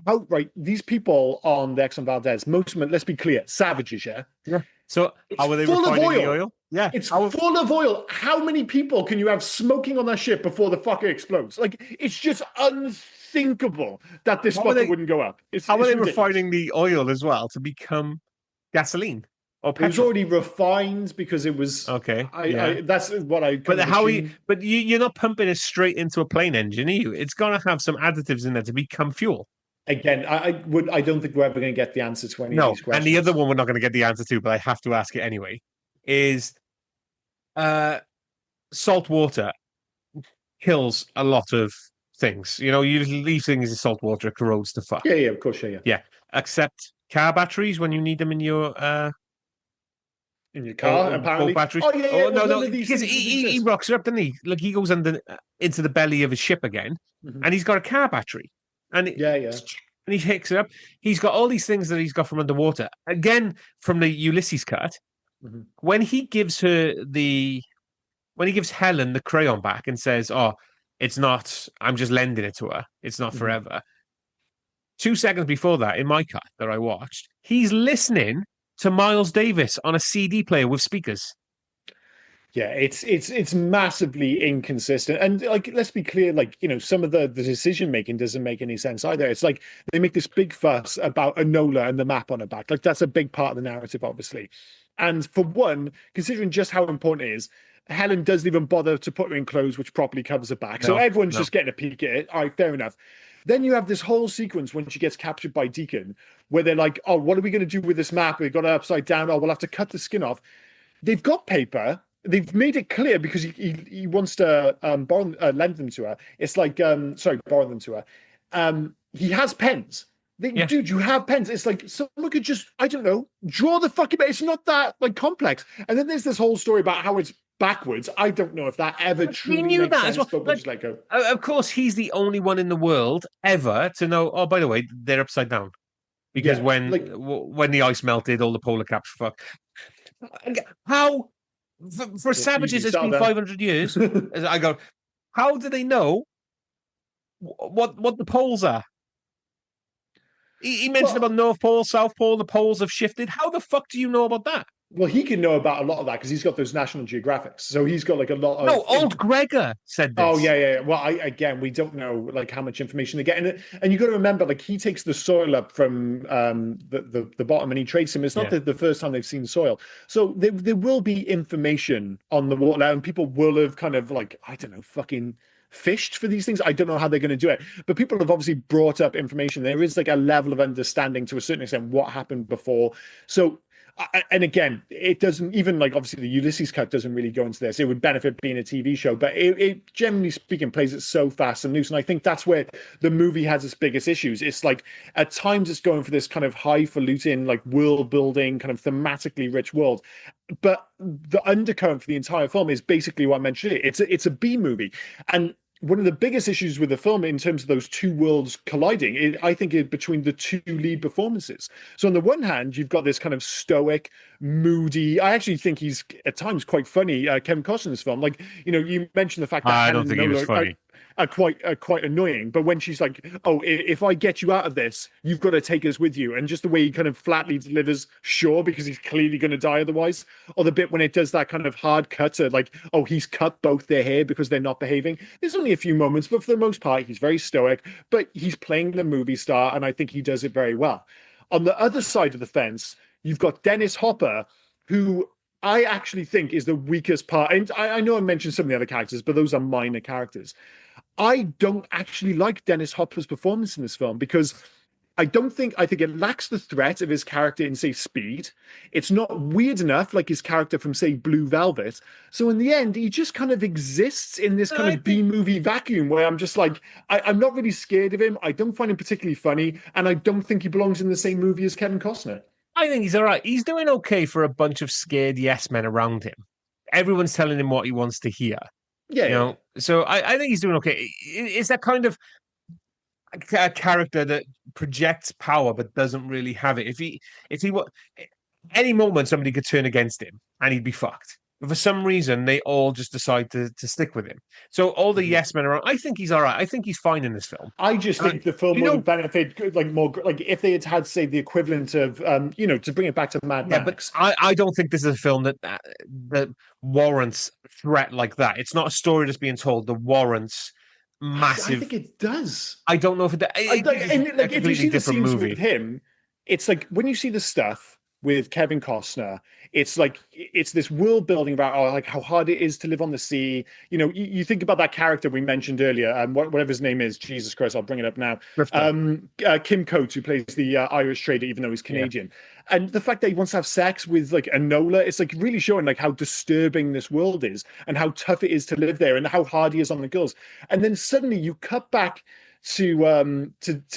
outright, these people on the Exxon Valdez, most of them, let's be clear, savages, yeah? Yeah. So how are they refining the oil? Yeah. It's full of oil. How many people can you have smoking on that ship before the fucker explodes? Like, it's just unthinkable that this fucker wouldn't go up. How are they refining the oil as well to become gasoline? It was already refined because it was okay. That's what I. But you're not pumping it straight into a plane engine, are you? It's gonna have some additives in there to become fuel. Again, I don't think we're ever going to get the answer to any of these questions. And the other one we're not going to get the answer to, but I have to ask it anyway. Is salt water kills a lot of things. You leave things in salt water, it corrodes the fuck. Yeah, of course, yeah. Yeah, except car batteries when you need them in your car, apparently. Batteries. Oh, yeah. Oh, no. Because he rocks it up, doesn't he? Like he goes into the belly of his ship again, and he's got a car battery. And and he picks it up. He's got all these things that he's got from underwater. Again, from the Ulysses cut, when he gives Helen the crayon back and says, "Oh, it's not. I'm just lending it to her. It's not forever." 2 seconds before that, in my cut that I watched, he's listening to Miles Davis on a CD player with speakers. Yeah, it's massively inconsistent. And like, let's be clear, like, some of the decision making doesn't make any sense either. It's like they make this big fuss about Enola and the map on her back. Like that's a big part of the narrative, obviously. And for one, considering just how important it is, Helen doesn't even bother to put her in clothes which properly covers her back. So No, everyone's no. just getting a peek at it. All right, fair enough. Then you have this whole sequence when she gets captured by Deacon, where they're like, "Oh, what are we going to do with this map? We've got it upside down. Oh, we'll have to cut the skin off." They've got paper. They've made it clear because he wants to lend them to her. It's like sorry, borrow them to her. He has pens. Yeah. Dude, you have pens. It's like someone could just, I don't know, draw the fucking. It's not that like complex. And then there's this whole story about how it's backwards. I don't know if that ever truly knew makes that sense, as well. but we'll just let go. Of course, he's the only one in the world ever to know. Oh, by the way, they're upside down because Yeah, like when the ice melted, all the polar caps fuck. How for savages, easy it's start been 500 years. then. I go, how do they know what the poles are? He mentioned about Well, North Pole, South Pole. The poles have shifted. How the fuck do you know about that? well, he can know about a lot of that because he's got those National Geographics. So he's got like a lot No, of old Gregor said Oh this. yeah. Well, again, we don't know like how much information they get, and you got to remember, like he takes the soil up from the bottom and he trades him. It's not Yeah. the first time they've seen soil, so there will be information on the water, and people will have kind of like I don't know, fucking fished for these things. I don't know how they're going to do it, but people have obviously brought up information. There is like a level of understanding to a certain extent what happened before, so. And again, it doesn't even like obviously the Ulysses cut doesn't really go into this. It would benefit being a TV show, but it generally speaking plays it so fast and loose. And I think that's where the movie has its biggest issues. It's like at times it's going for this kind of highfalutin, like world building, kind of thematically rich world. But the undercurrent for the entire film is basically what I mentioned. It's a B movie. And one of the biggest issues with the film in terms of those two worlds colliding, I think, is between the two lead performances. So on the one hand, you've got this kind of stoic, moody. I actually think he's at times quite funny. Kevin Costner in this film, like you mentioned the fact that I Hannah don't think and he was Nola funny. are quite annoying. But when she's like, "Oh, if I get you out of this, you've got to take us with you," and just the way he kind of flatly delivers, "Sure," because he's clearly going to die otherwise, or the bit when it does that kind of hard cut to like, "Oh, he's cut both their hair because they're not behaving." There's only a few moments, but for the most part, he's very stoic. But he's playing the movie star, and I think he does it very well. On the other side of the fence, you've got Dennis Hopper, who I actually think is the weakest part. And I know I mentioned some of the other characters, but those are minor characters. I don't actually like Dennis Hopper's performance in this film because I think it lacks the threat of his character in, say, Speed. It's not weird enough like his character from, say, Blue Velvet. So in the end, he just kind of exists in this kind I of B think movie vacuum where I'm just like, I'm not really scared of him. I don't find him particularly funny, and I don't think he belongs in the same movie as Kevin Costner. I think he's all right. He's doing okay for a bunch of scared yes men around him. Everyone's telling him what he wants to hear. Yeah. So I think he's doing okay. It's that kind of a character that projects power but doesn't really have it. If he any moment somebody could turn against him and he'd be fucked. But for some reason, they all just decide to stick with him. So all the Mhm. yes men around, I think he's all right. I think he's fine in this film. I just Uh, think the film you would have know, benefited like more like if they had had say the equivalent of to bring it back to Mad yeah, but Max. I don't think this is a film that warrants threat like that. It's not a story that's being told that warrants I massive. think it does. I don't know if this is And a like if you completely see the different scenes with movie. him, it's like when you see the stuff with Kevin Costner, it's like it's this world building about like how hard it is to live on the sea. You think about that character we mentioned earlier, whatever his name is. Jesus Christ, I'll bring it up now. Grifter. Kim Coates, who plays the Irish trader, even though he's Yeah. Canadian, and the fact that he wants to have sex with like Enola, it's like really showing like how disturbing this world is and how tough it is to live there and how hard he is on the girls. And then suddenly you cut back to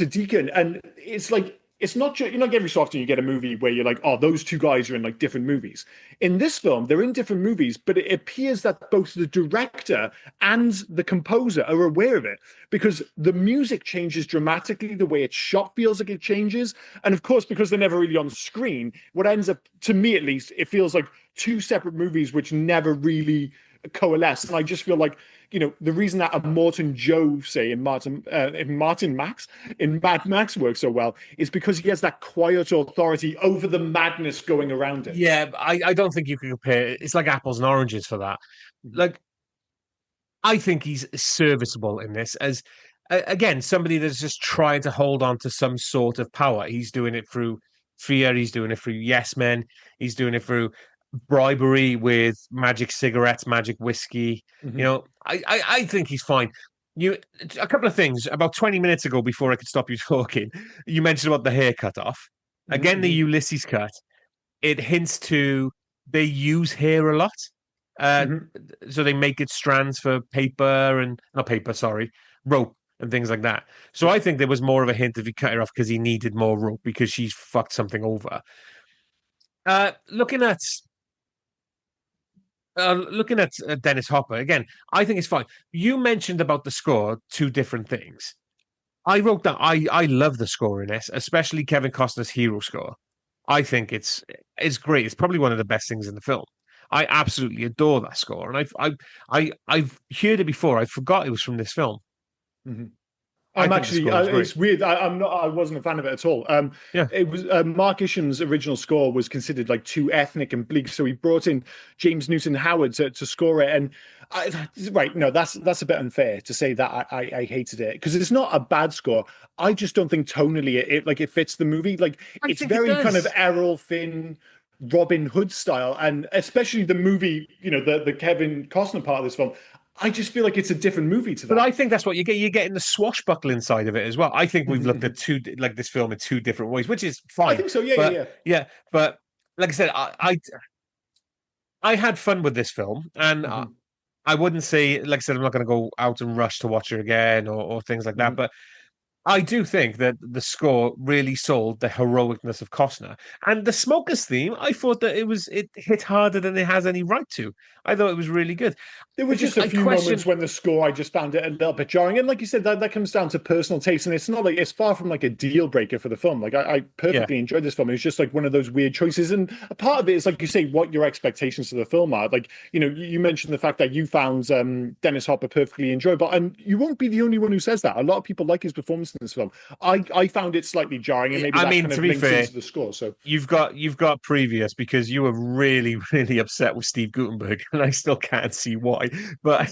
Deacon, and it's like it's not just every so often you get a movie where you're like, oh, those two guys are in like different movies. In this film, they're in different movies, but it appears that both the director and the composer are aware of it because the music changes dramatically, the way it's shot feels like it changes, and of course, because they're never really on screen, what ends up, to me at least, it feels like two separate movies which never really coalesce. And I just feel like the reason that a Morton Joe, say in Mad Max works so well is because he has that quiet authority over the madness going around him. Yeah, I don't think you can compare. It's like apples and oranges for that. Mhm. Like, I think he's serviceable in this as, again, somebody that's just trying to hold on to some sort of power. He's doing it through fear. He's doing it through yes men. He's doing it through bribery with magic cigarettes, magic whiskey. Mhm. I think he's fine. You A couple of things about 20 minutes ago before I could stop you talking. You mentioned about the hair cut off. Mhm. Again, the Mhm. Ulysses cut. It hints to they use hair a lot. Uh, Mhm. so they make it strands for paper and not paper, sorry, rope and things like that. So Yeah. I think there was more of a hint of he cut her off because he needed more rope because she's fucked something over. Uh, looking at looking at Dennis Hopper again, I think it's fine. You mentioned about the score, two different things. I wrote that I love the score in this, especially Kevin Costner's hero score. I think it's great. It's probably one of the best things in the film. I absolutely adore that score, and I've heard it before. I forgot it was from this film. Mhm. I I'm think the actually. score is great. It's weird. I'm not. I wasn't a fan of it at all. Yeah, It was Mark Isham's original score was considered like too ethnic and bleak, so he brought in James Newton Howard to score it. And right, no, that's a bit unfair to say that I hated it because it's not a bad score. I just don't think tonally it fits the movie. Like I it's think it very kind of does. Errol Finn. Robin Hood style, and especially the movie, the Kevin Costner part of this film, I just feel like it's a different movie to But I that. think that's what you get. You're getting the swashbuckling side of it as well. I think we've looked at two, like this film in two different ways, which is I fine. think so. Yeah, yeah, But yeah. yeah, but like I said, I had fun with this film, and Hmm. I wouldn't say, like I said, I'm not going to go out and rush to watch it again or things like that. Hmm. But I do think that the score really sold the heroicness of Costner. And the Smokers theme, I thought that it hit harder than it has any right to. I thought it was really good. There were just a I few moments question, when the score I just found it a little bit jarring, and like you said, that comes down to personal taste, and it's not like it's far from like a deal breaker for the film. Like I yeah, perfectly enjoyed this film. It was just like one of those weird choices, and a part of it is like you say, what your expectations for the film are. Like you mentioned the fact that you found Dennis Hopper perfectly enjoyable, and you won't be the only one who says that. A lot of people like his performance in this film. I found it slightly jarring, and maybe I that mean, kind to of be links fair, into the score. So. you've got previous because you were really really upset with Steve Gutenberg, and I still can't see why. But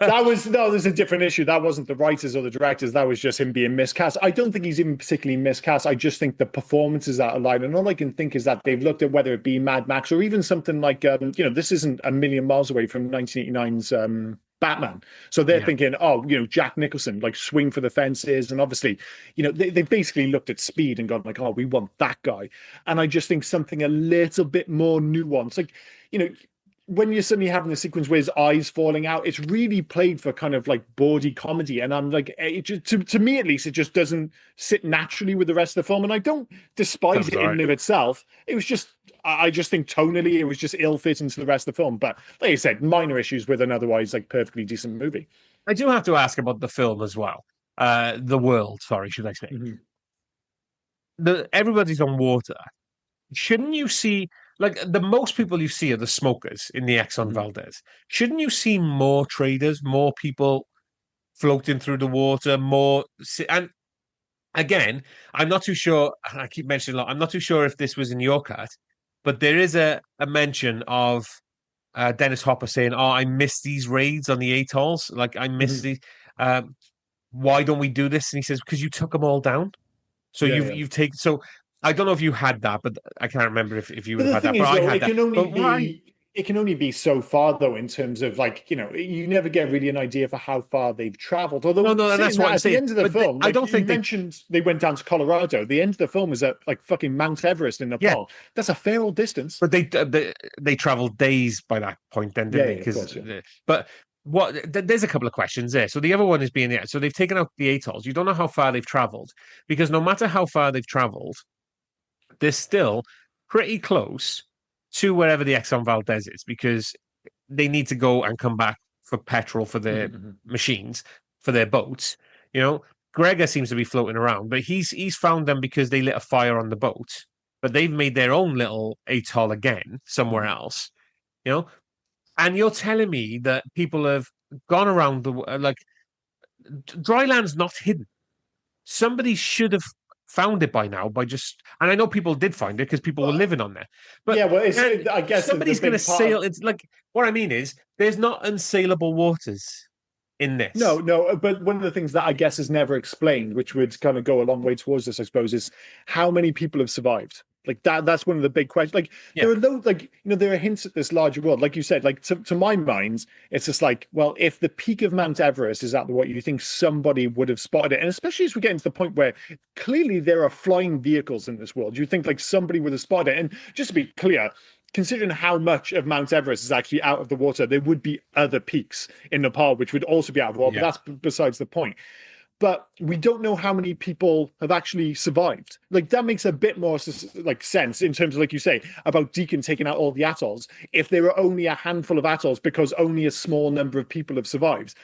That was no, there's a different issue. That wasn't the writers or the directors. That was just him being miscast. I don't think he's even particularly miscast. I just think the performances out of line. And all I can think is that they've looked at whether it be Mad Max or even something like, this isn't a million miles away from 1989's Batman. So they're yeah, thinking, oh, Jack Nicholson, like swing for the fences. And obviously, they basically looked at speed and gone like, oh, we want that guy. And I just think something a little bit more nuanced. Like, you know, when you're suddenly having a sequence where his eyes falling out, it's really played for kind of like bawdy comedy, and I'm like, to me at least, it just doesn't sit naturally with the rest of the film. And I don't despise sounds it all in right. and of itself. It was just, I just think tonally, it was just ill fit into the rest of the film. But like I said, minor issues with an otherwise like perfectly decent movie. I do have to ask about the film as well. The world, sorry, should I say? Mhm. Everybody's on water. Shouldn't you see like the most people you see are the smokers in the Exxon Mhm. Valdez? Shouldn't you see more traders, more people floating through the water, more and again, I'm not too sure. I keep mentioning a lot. I'm not too sure if this was in your cut, but there is a mention of Dennis Hopper saying, "Oh, I miss these raids on the atolls. Like I miss Mhm. these. Um, why don't we do this?" And he says, "Because you took them all down. So Yeah, you've yeah. you've taken so." I don't know if you had that, but I can't remember if you would But have the had thing that. But is, I though, had that. But why? it can only be so far, though, in terms of like you never get really an idea for how far they've traveled. No, Although no, and saying that's what that, I'm at the saying. end of the But film, I like don't you think they. mentioned, they went down to Colorado. The end of the film is at like fucking Mount Everest in Yeah, Nepal. That's a fair old distance. but they traveled days by that point, then Yeah, didn't they? yeah, of Because course, yeah. but there's a couple of questions there. So the other one is being the so they've taken out the atolls. You don't know how far they've traveled because no matter how far they've traveled, they're still pretty close to wherever the Exxon Valdez is because they need to go and come back for petrol for their Mhm, mhm. machines, for their boats. You know, Gregor seems to be floating around, but he's found them because they lit a fire on the boat. But they've made their own little atoll again somewhere Mhm. else. You know, and you're telling me that people have gone around like dry land's not hidden. Somebody should have found it by now by just, and I know people did find it because people were Well, living on there, yeah, but well, then I guess the somebody's going to big part of sail. It's like what I mean is there's not unsailable waters in no, this. no, but one of the things that I guess is never explained, which would kind of go a long way towards this, I suppose, is how many people have survived. Like that's one of the big questions. Like Yeah, there are loads, like there are hints at this larger world. Like you said, like to my mind, it's just like, well, if the peak of Mount Everest is at what you think somebody would have spotted it, and especially as we get into the point where clearly there are flying vehicles in this world, you think like somebody would have spotted it. And just to be clear, considering how much of Mount Everest is actually out of the water, there would be other peaks in Nepal which would also be out of the water, but yeah, that's besides the point. But we don't know how many people have actually survived. Like that makes a bit more like sense in terms of, like you say, about Deacon taking out all the atolls. If there are only a handful of atolls because only a small number of people have survived,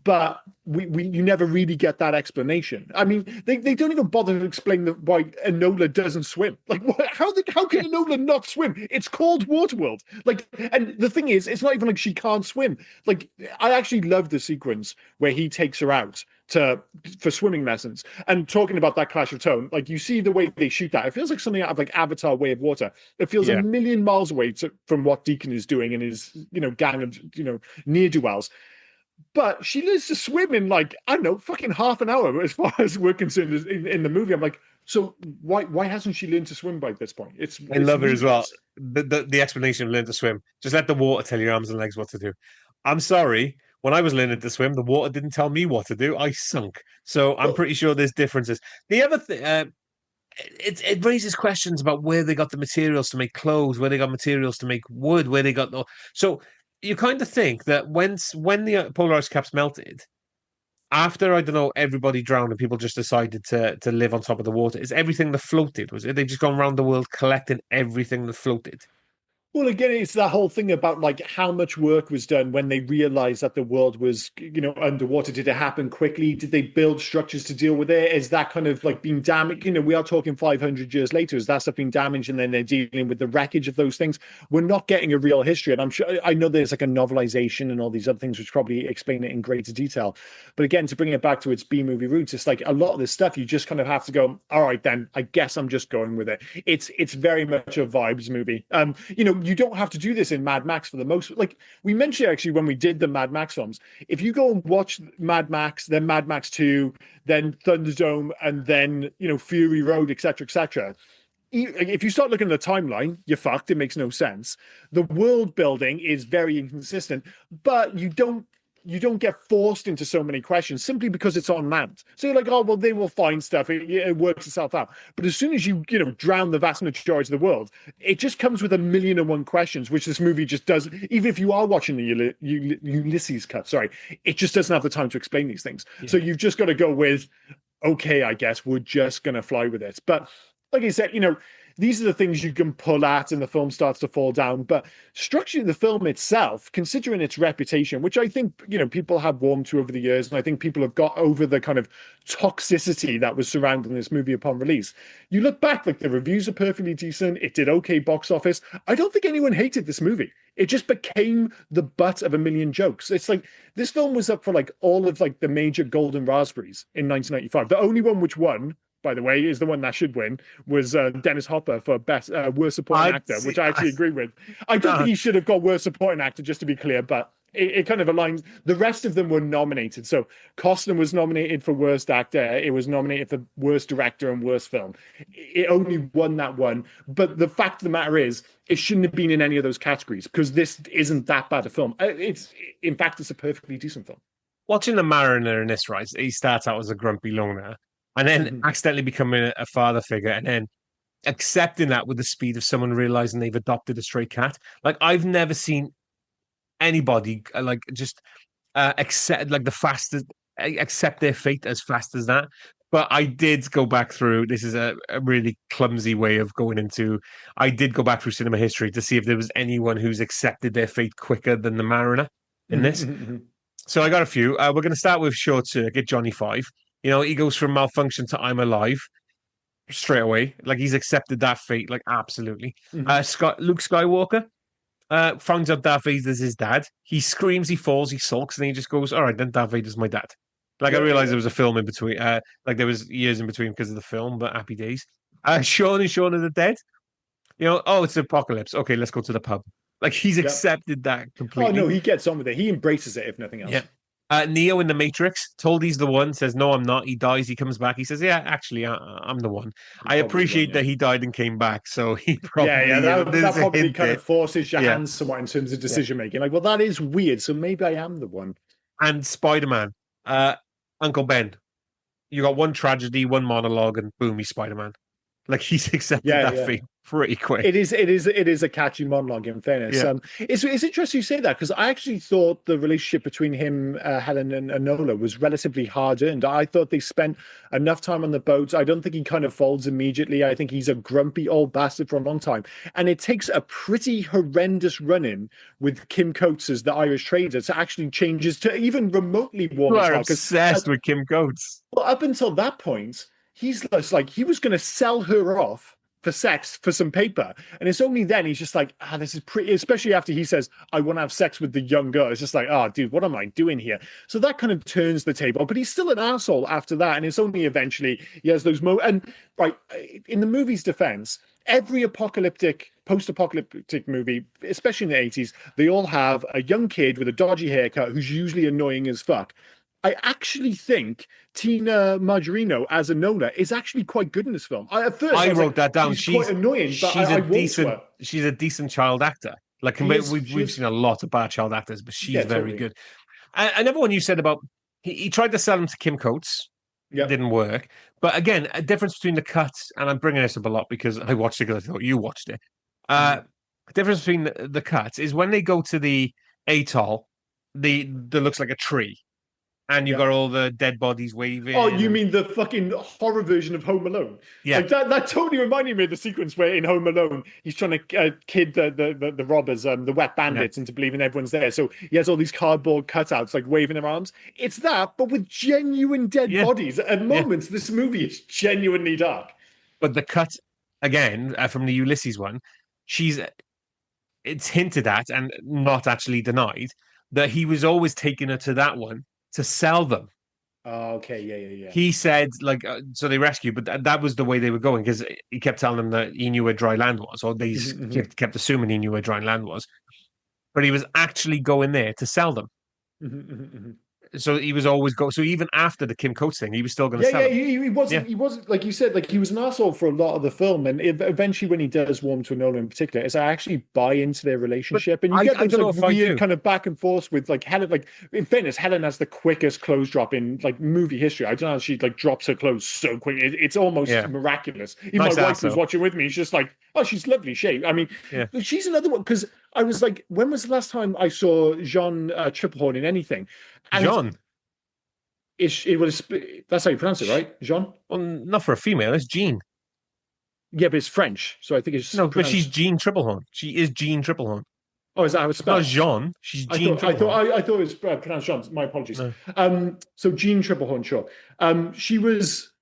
but we you never really get that explanation. I mean, they don't even bother to explain why Enola doesn't swim. Like, how yeah. can Enola not swim? It's called Waterworld. Like, and the thing is, it's not even like she can't swim. Like, I actually love the sequence where he takes her out to for swimming lessons and talking about that clash of tone. Like, you see the way they shoot that. It feels like something out of like Avatar: Way of Water. It feels a Yeah. million miles away from what Deacon is doing in his gang of near do wells, but she learns to swim in like, I don't know, fucking half an hour as far as we're concerned in the movie. I'm like, so why hasn't she learned to swim by this point? I It's love it as well. ludicrous. The explanation of learn to swim. Just let the water tell your arms and legs what to do. I'm sorry. When I was learning to swim, the water didn't tell me what to do. I sunk. So I'm Well, pretty sure there's differences. The other thing, it raises questions about where they got the materials to make clothes, where they got materials to make wood, where they got the. So you kind of think that when the polar ice caps melted, after I don't know, everybody drowned and people just decided to live on top of the water. Is everything that floated? Was it they've just gone around the world collecting everything that floated? Well, again, it's that whole thing about like how much work was done when they realized that the world was, underwater. Did it happen quickly? Did they build structures to deal with it? Is that kind of like being damaged? We are talking 500 years later. Is that stuff being damaged? And then they're dealing with the wreckage of those things. We're not getting a real history. And I'm sure, I know there's like a novelization and all these other things which probably explain it in greater detail. But again, to bring it back to its B movie roots, it's like a lot of this stuff, you just kind of have to go, all right, then I guess I'm just going with it. It's very much a vibes movie. You don't have to do this in Mad Max for the most. Like we mentioned actually when we did the Mad Max films, if you go and watch Mad Max, then Mad Max 2, then Thunderdome, and then Fury Road, etc., etc., if you start looking at the timeline, you're fucked. It makes no sense. The world building is very inconsistent, but you don't get forced into so many questions simply because it's on land. So you're like, oh well, they will find stuff. It works itself out. But as soon as you drown the vast majority of the world, it just comes with a million and one questions, which this movie just does. Even if you are watching the Ulysses cut, sorry, it just doesn't have the time to explain these things. So Yeah. you've just got to go with, okay, I guess we're just gonna fly with it. But like I said, these are the things you can pull at and the film starts to fall down. But structuring the film itself, considering its reputation, which I think, people have warmed to over the years, and I think people have got over the kind of toxicity that was surrounding this movie upon release. You look back, like the reviews are perfectly decent. It did okay box office. I don't think anyone hated this movie. It just became the butt of a million jokes. It's like this film was up for like all of like the major golden raspberries in 1995. The only one which won, by the way, is the one that should win, was Dennis Hopper for best worst supporting I'd actor, see. which I actually agree with. I don't think Uh, he should have got worst supporting actor, just to be clear, but it kind of aligns. The rest of them were nominated. So Costner was nominated for worst actor. It was nominated for worst director and worst film. It only won that one. But the fact of the matter is, it shouldn't have been in any of those categories because this isn't that bad a film. In fact, it's a perfectly decent film. Watching the Mariner in this, right? He starts out as a grumpy loner, and then Mhm. accidentally becoming a father figure, and then accepting that with the speed of someone realizing they've adopted a stray cat. Like I've never seen anybody like just accept like the fastest accept their fate as fast as that. But I did go back through. This is a really clumsy way of going into. I did go back through cinema history to see if there was anyone who's accepted their fate quicker than the Mariner in this. So I got a few. We're going to start with Short Circuit, Johnny Five. He goes from malfunction to I'm alive straight away. Like he's accepted that fate, like absolutely. Scott Luke Skywalker. Finds out Darth Vader's his dad. He screams, he falls, he sulks, and then he just goes, "All right, then Darth Vader's my dad." Like I Yeah, realized yeah, there was a film in between. Like there was years in between because of the film, but happy days. Shaun and Shaun of the Dead. Oh, it's the apocalypse. Okay, let's go to the pub. Like he's yeah. accepted that Oh no, completely. he gets on with it. He embraces it, if nothing Yeah. else. Neo in the Matrix, told he's the one, says, "No, I'm not." He dies, he comes back. He says, "Yeah, actually, I'm the one." You're I probably the one, appreciate yeah. that he died and came back. So he Yeah, yeah, probably, that there's a probably hint kind there. of forces your Yeah. hands somewhat in terms of Yeah. decision making. Like, well, that is weird. So maybe I am the one. And Spider-Man, uh, Uncle Ben. You got one tragedy, one monologue, and boom, he's Spider-Man. Like he's accepted Yeah, that yeah. fate pretty quick. It is a catchy monologue. In fairness, Yeah. it's interesting you say that because I actually thought the relationship between him, Helen, and Enola was relatively hard earned. I thought they spent enough time on the boat. I don't think he kind of folds immediately. I think he's a grumpy old bastard for a long time, and it takes a pretty horrendous run in with Kim Coates as the Irish trader to actually changes to even remotely warm You his are heart because. obsessed with Kim Coates. Well, up until that point, he's just like he was going to sell her off for sex for some paper, and it's only then he's just like, this is pretty. Especially after he says, "I want to have sex with the young girl." It's just like, oh, dude, what am I doing here? So that kind of turns the table. But he's still an asshole after that, and it's only eventually he has those moments. And right in the movie's defense, every post-apocalyptic movie, especially in the 80s, they all have a young kid with a dodgy haircut who's usually annoying as fuck. I actually think Tina Margarino as Enola is actually quite good in this film. At first, I I was wrote like, that down. she's quite annoying, but I warmed to her. She's a decent child actor. Like She we've is, seen a lot of bad child actors, but she's yeah, very totally. good. Another one you said about he tried to sell him to Kim Coates, Yep. didn't work. But again, a difference between the cuts, and I'm bringing this up a lot because I watched it because I thought you watched it. Mhm. Difference between the cuts is when they go to the atoll, that looks like a tree, and you got Yep. all the dead bodies Oh, waving, you and mean the fucking horror version of Home Alone? yeah, Like that totally reminded me of the sequence where in Home Alone he's trying to kid the robbers, the wet yeah, bandits, into believing everyone's there. So he has all these cardboard cutouts like waving their arms. It's that, but with genuine dead yeah, bodies. At yeah. moments, this movie is genuinely dark. But the cut again from the Ulysses one, she's it's hinted at and not actually denied that he was always taking her to that one to sell them. Oh, okay, yeah, yeah, yeah. He said, like, so they rescued, but that was the way they were going because he kept telling them that he knew where dry land was, or they Mhm, mhm, kept assuming he knew where dry land was, but he was actually going there to sell them. mhm, mhm, mhm. So he was always go. So even after the Kim Coates thing, he was still going to Yeah, sell yeah, them. he Yeah, wasn't like you said, like he was an asshole for a lot of the film, and eventually when he does warm to Enola in particular, is I actually buy into their but relationship, and you get I those don't know like if I weird do. kind of back and forth with like Helen. Like in fairness, Helen has the quickest clothes drop in like movie history. I don't know how she like drops her clothes so quick. It's almost Yeah, miraculous. Even my nice wife ass was though. watching with me. She's just like, oh, she's lovely shape. I mean, Yeah, she's another one because I was like, when was the last time I saw Jean Triplehorn in anything? And John. it was that's how you pronounce it, right? Jean? Well, not for a female. It's Jean. Yeah, but it's French, so I think it's No, but she's pronounced. Jean Triplehorn. She is Jean Triplehorn. Oh, is that how it's It's not spelled? Jean. She's I Jean thought I thought Triplehorn. I, I thought it was pronounced Jean. My apologies. No. So Jean Triplehorn, sure. She was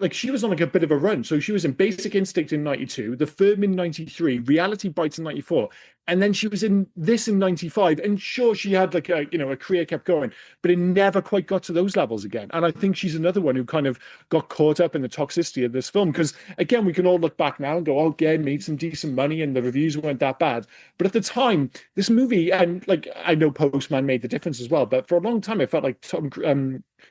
like she was on like a bit of a run. So she was in Basic Instinct in '92, The Firm in '93, Reality Bites in '94, and then she was in this in '95. And sure, she had like a career kept going, but it never quite got to those levels again. And I think she's another one who kind of got caught up in the toxicity of this film because again, we can all look back now and go, "Oh, yeah, it made some decent money, and the reviews weren't that bad." But at the time, this movie, and like I know Postman made the difference as well, but for a long time, it felt like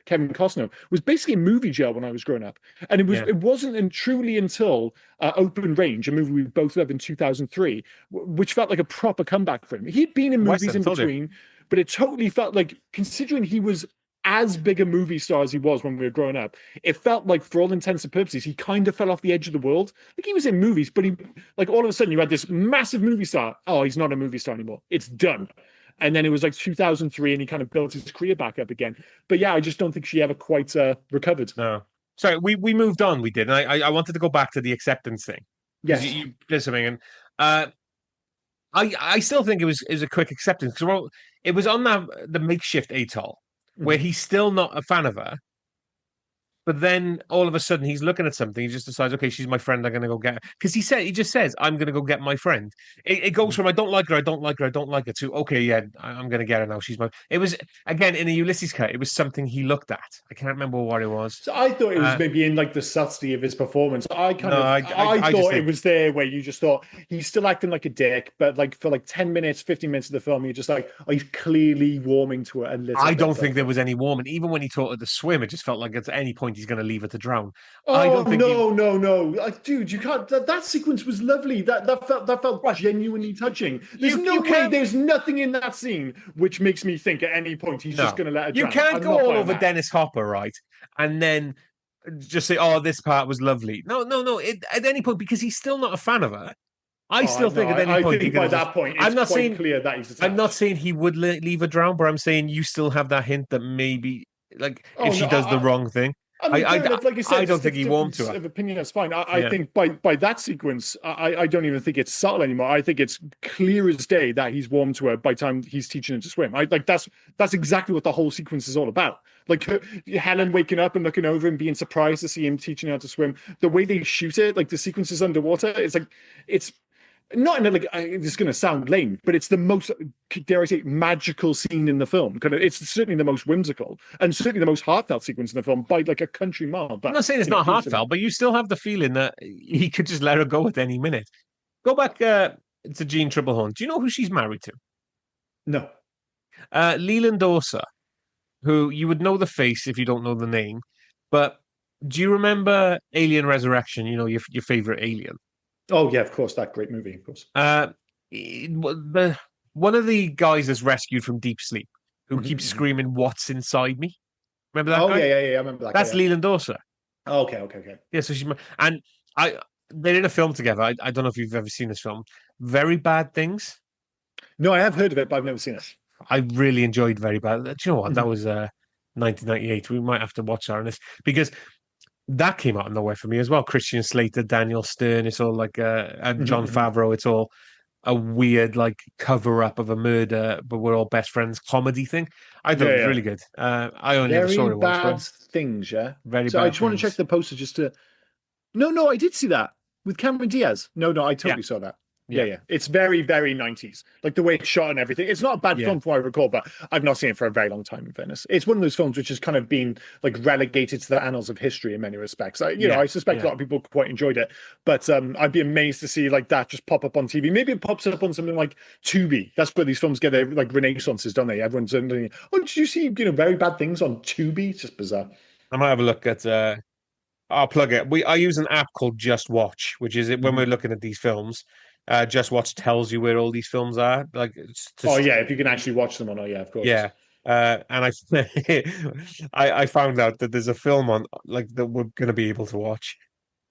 Kevin Costner was basically in movie jail when I was growing up. And Yeah. it wasn't truly until Open Range, a movie we both loved in 2003, which felt like a proper comeback for him. He'd been in movies Western, in told you. between, but it totally felt like, considering he was as big a movie star as he was when we were growing up, it felt like, for all intents and purposes, he kind of fell off the edge of the world. Like he was in movies, but he, like, all of a sudden, you had this massive movie star. Oh, he's not a movie star anymore. It's done. And then it was like 2003, and he kind of built his career back up again. But yeah, I just don't think she ever quite recovered. No. Sorry, we moved on. We did, and I wanted to go back to the acceptance thing because Yes. you did something, and uh, I still think it was a quick acceptance because well, it was on the makeshift atoll where Mhm. he's still not a fan of her, But then all of a sudden he's looking at something. He just decides, okay, she's my friend. I'm gonna go get her. Because he just says, I'm gonna go get my friend. It goes from I don't like her, I don't like her, I don't like her to okay, yeah, I'm gonna get her now. She's my. It was again in a Ulysses cut. It was something he looked at. I can't remember what it was. So I thought it was Uh, maybe in like the subtlety of his performance. no, I I just thought it think was there where you just thought he's still acting like a dick, but like for like 10 minutes, 15 minutes of the film, you're just like, oh, he's clearly warming to it a little I bit. don't think there was any warming. Even when he taught her to swim, it just felt like at any point he's going to leave her to drown. I Oh don't think he. no. Like, dude, you can't that sequence was lovely. That felt What genuinely touching. There's no you way, can't. there's nothing in that scene which makes me think at any point he's just No, gonna let her you drown. can't I'm go not all buying over that. Dennis Hopper, right? And then just say, "Oh, this part was lovely." No. At any point, because he's still not a fan of her. I Oh, still no, think at any I point he think could by have just. that point it's I'm not quite saying. clear that he's I'm not attached. saying he would leave her drown, but I'm saying you still have that hint that maybe, like, if Oh she no, does the wrong thing, I mean, fair enough. Like I I said, don't just think he warmed to difference her. of opinion. That's fine. I Yeah. think by that sequence, I don't even think it's subtle anymore. I think it's clear as day that he's warmed to her by the time he's teaching her to swim. I like that's exactly what the whole sequence is all about. Like Helen waking up and looking over and being surprised to see him teaching her how to swim. The way they shoot it, like the sequences underwater, it's like it's not in a, like it's going to sound lame, but it's the most, dare I say, magical scene in the film. Kind of, it's certainly the most whimsical and certainly the most heartfelt sequence in the film by like a country mile. I'm But not saying it's you know, not easily. heartfelt, but you still have the feeling that he could just let her go at any minute. Go back to Jean Tripplehorn. Do you know who she's married to? No. Leland Orser, who you would know the face if you don't know the name. But do you remember Alien Resurrection? You know, your favorite alien. Oh yeah, of course, that great movie, of course. Uh, the one of the guys that's rescued from deep sleep who keeps Mhm. screaming, "What's inside me?" Remember that Oh guy? yeah. I remember that guy. That's Yeah. Leland Orser. Oh, okay. Yeah, so and I they're in a film together. I don't know if you've ever seen this film. Very Bad Things. No, I have heard of it, but I've never seen it. I really enjoyed Very Bad. Do you know what? That Mhm. was 1998. We might have to watch that on this because that came out of nowhere for me as well. Christian Slater, Daniel Stern. It's all like and John Mhm. Favreau. It's all a weird like cover up of a murder, but we're all best friends comedy thing. I thought it was Yeah. really good. I only ever Very saw it once, but bad things. Yeah. Very So I Bad just want to check Things. the poster just to. No, I did see that with Cameron Diaz. No, I Yeah, totally saw that. yeah, Yeah. It's very, very 90s. Like the way it's shot and everything. It's not a bad yeah, film from what I recall, but I've not seen it for a very long time, in fairness. It's one of those films which has kind of been like relegated to the annals of history in many respects. yeah, I suspect a yeah. lot of people quite enjoyed it, but I'd be amazed to see like that just pop up on TV. Maybe it pops up on something like Tubi. That's where these films get their like renaissances, don't they? Everyone's doing, oh, did you see, very bad things on Tubi? It's just bizarre. I might have a look at. I'll plug it. I use an app called Just Watch, which is it when we're Mhm. looking at these films. Just Watch tells you where all these films are. Like it's Oh just yeah, if you can actually watch them or not, yeah, of course. yeah. And I found out that there's a film on like that we're going to be able to watch.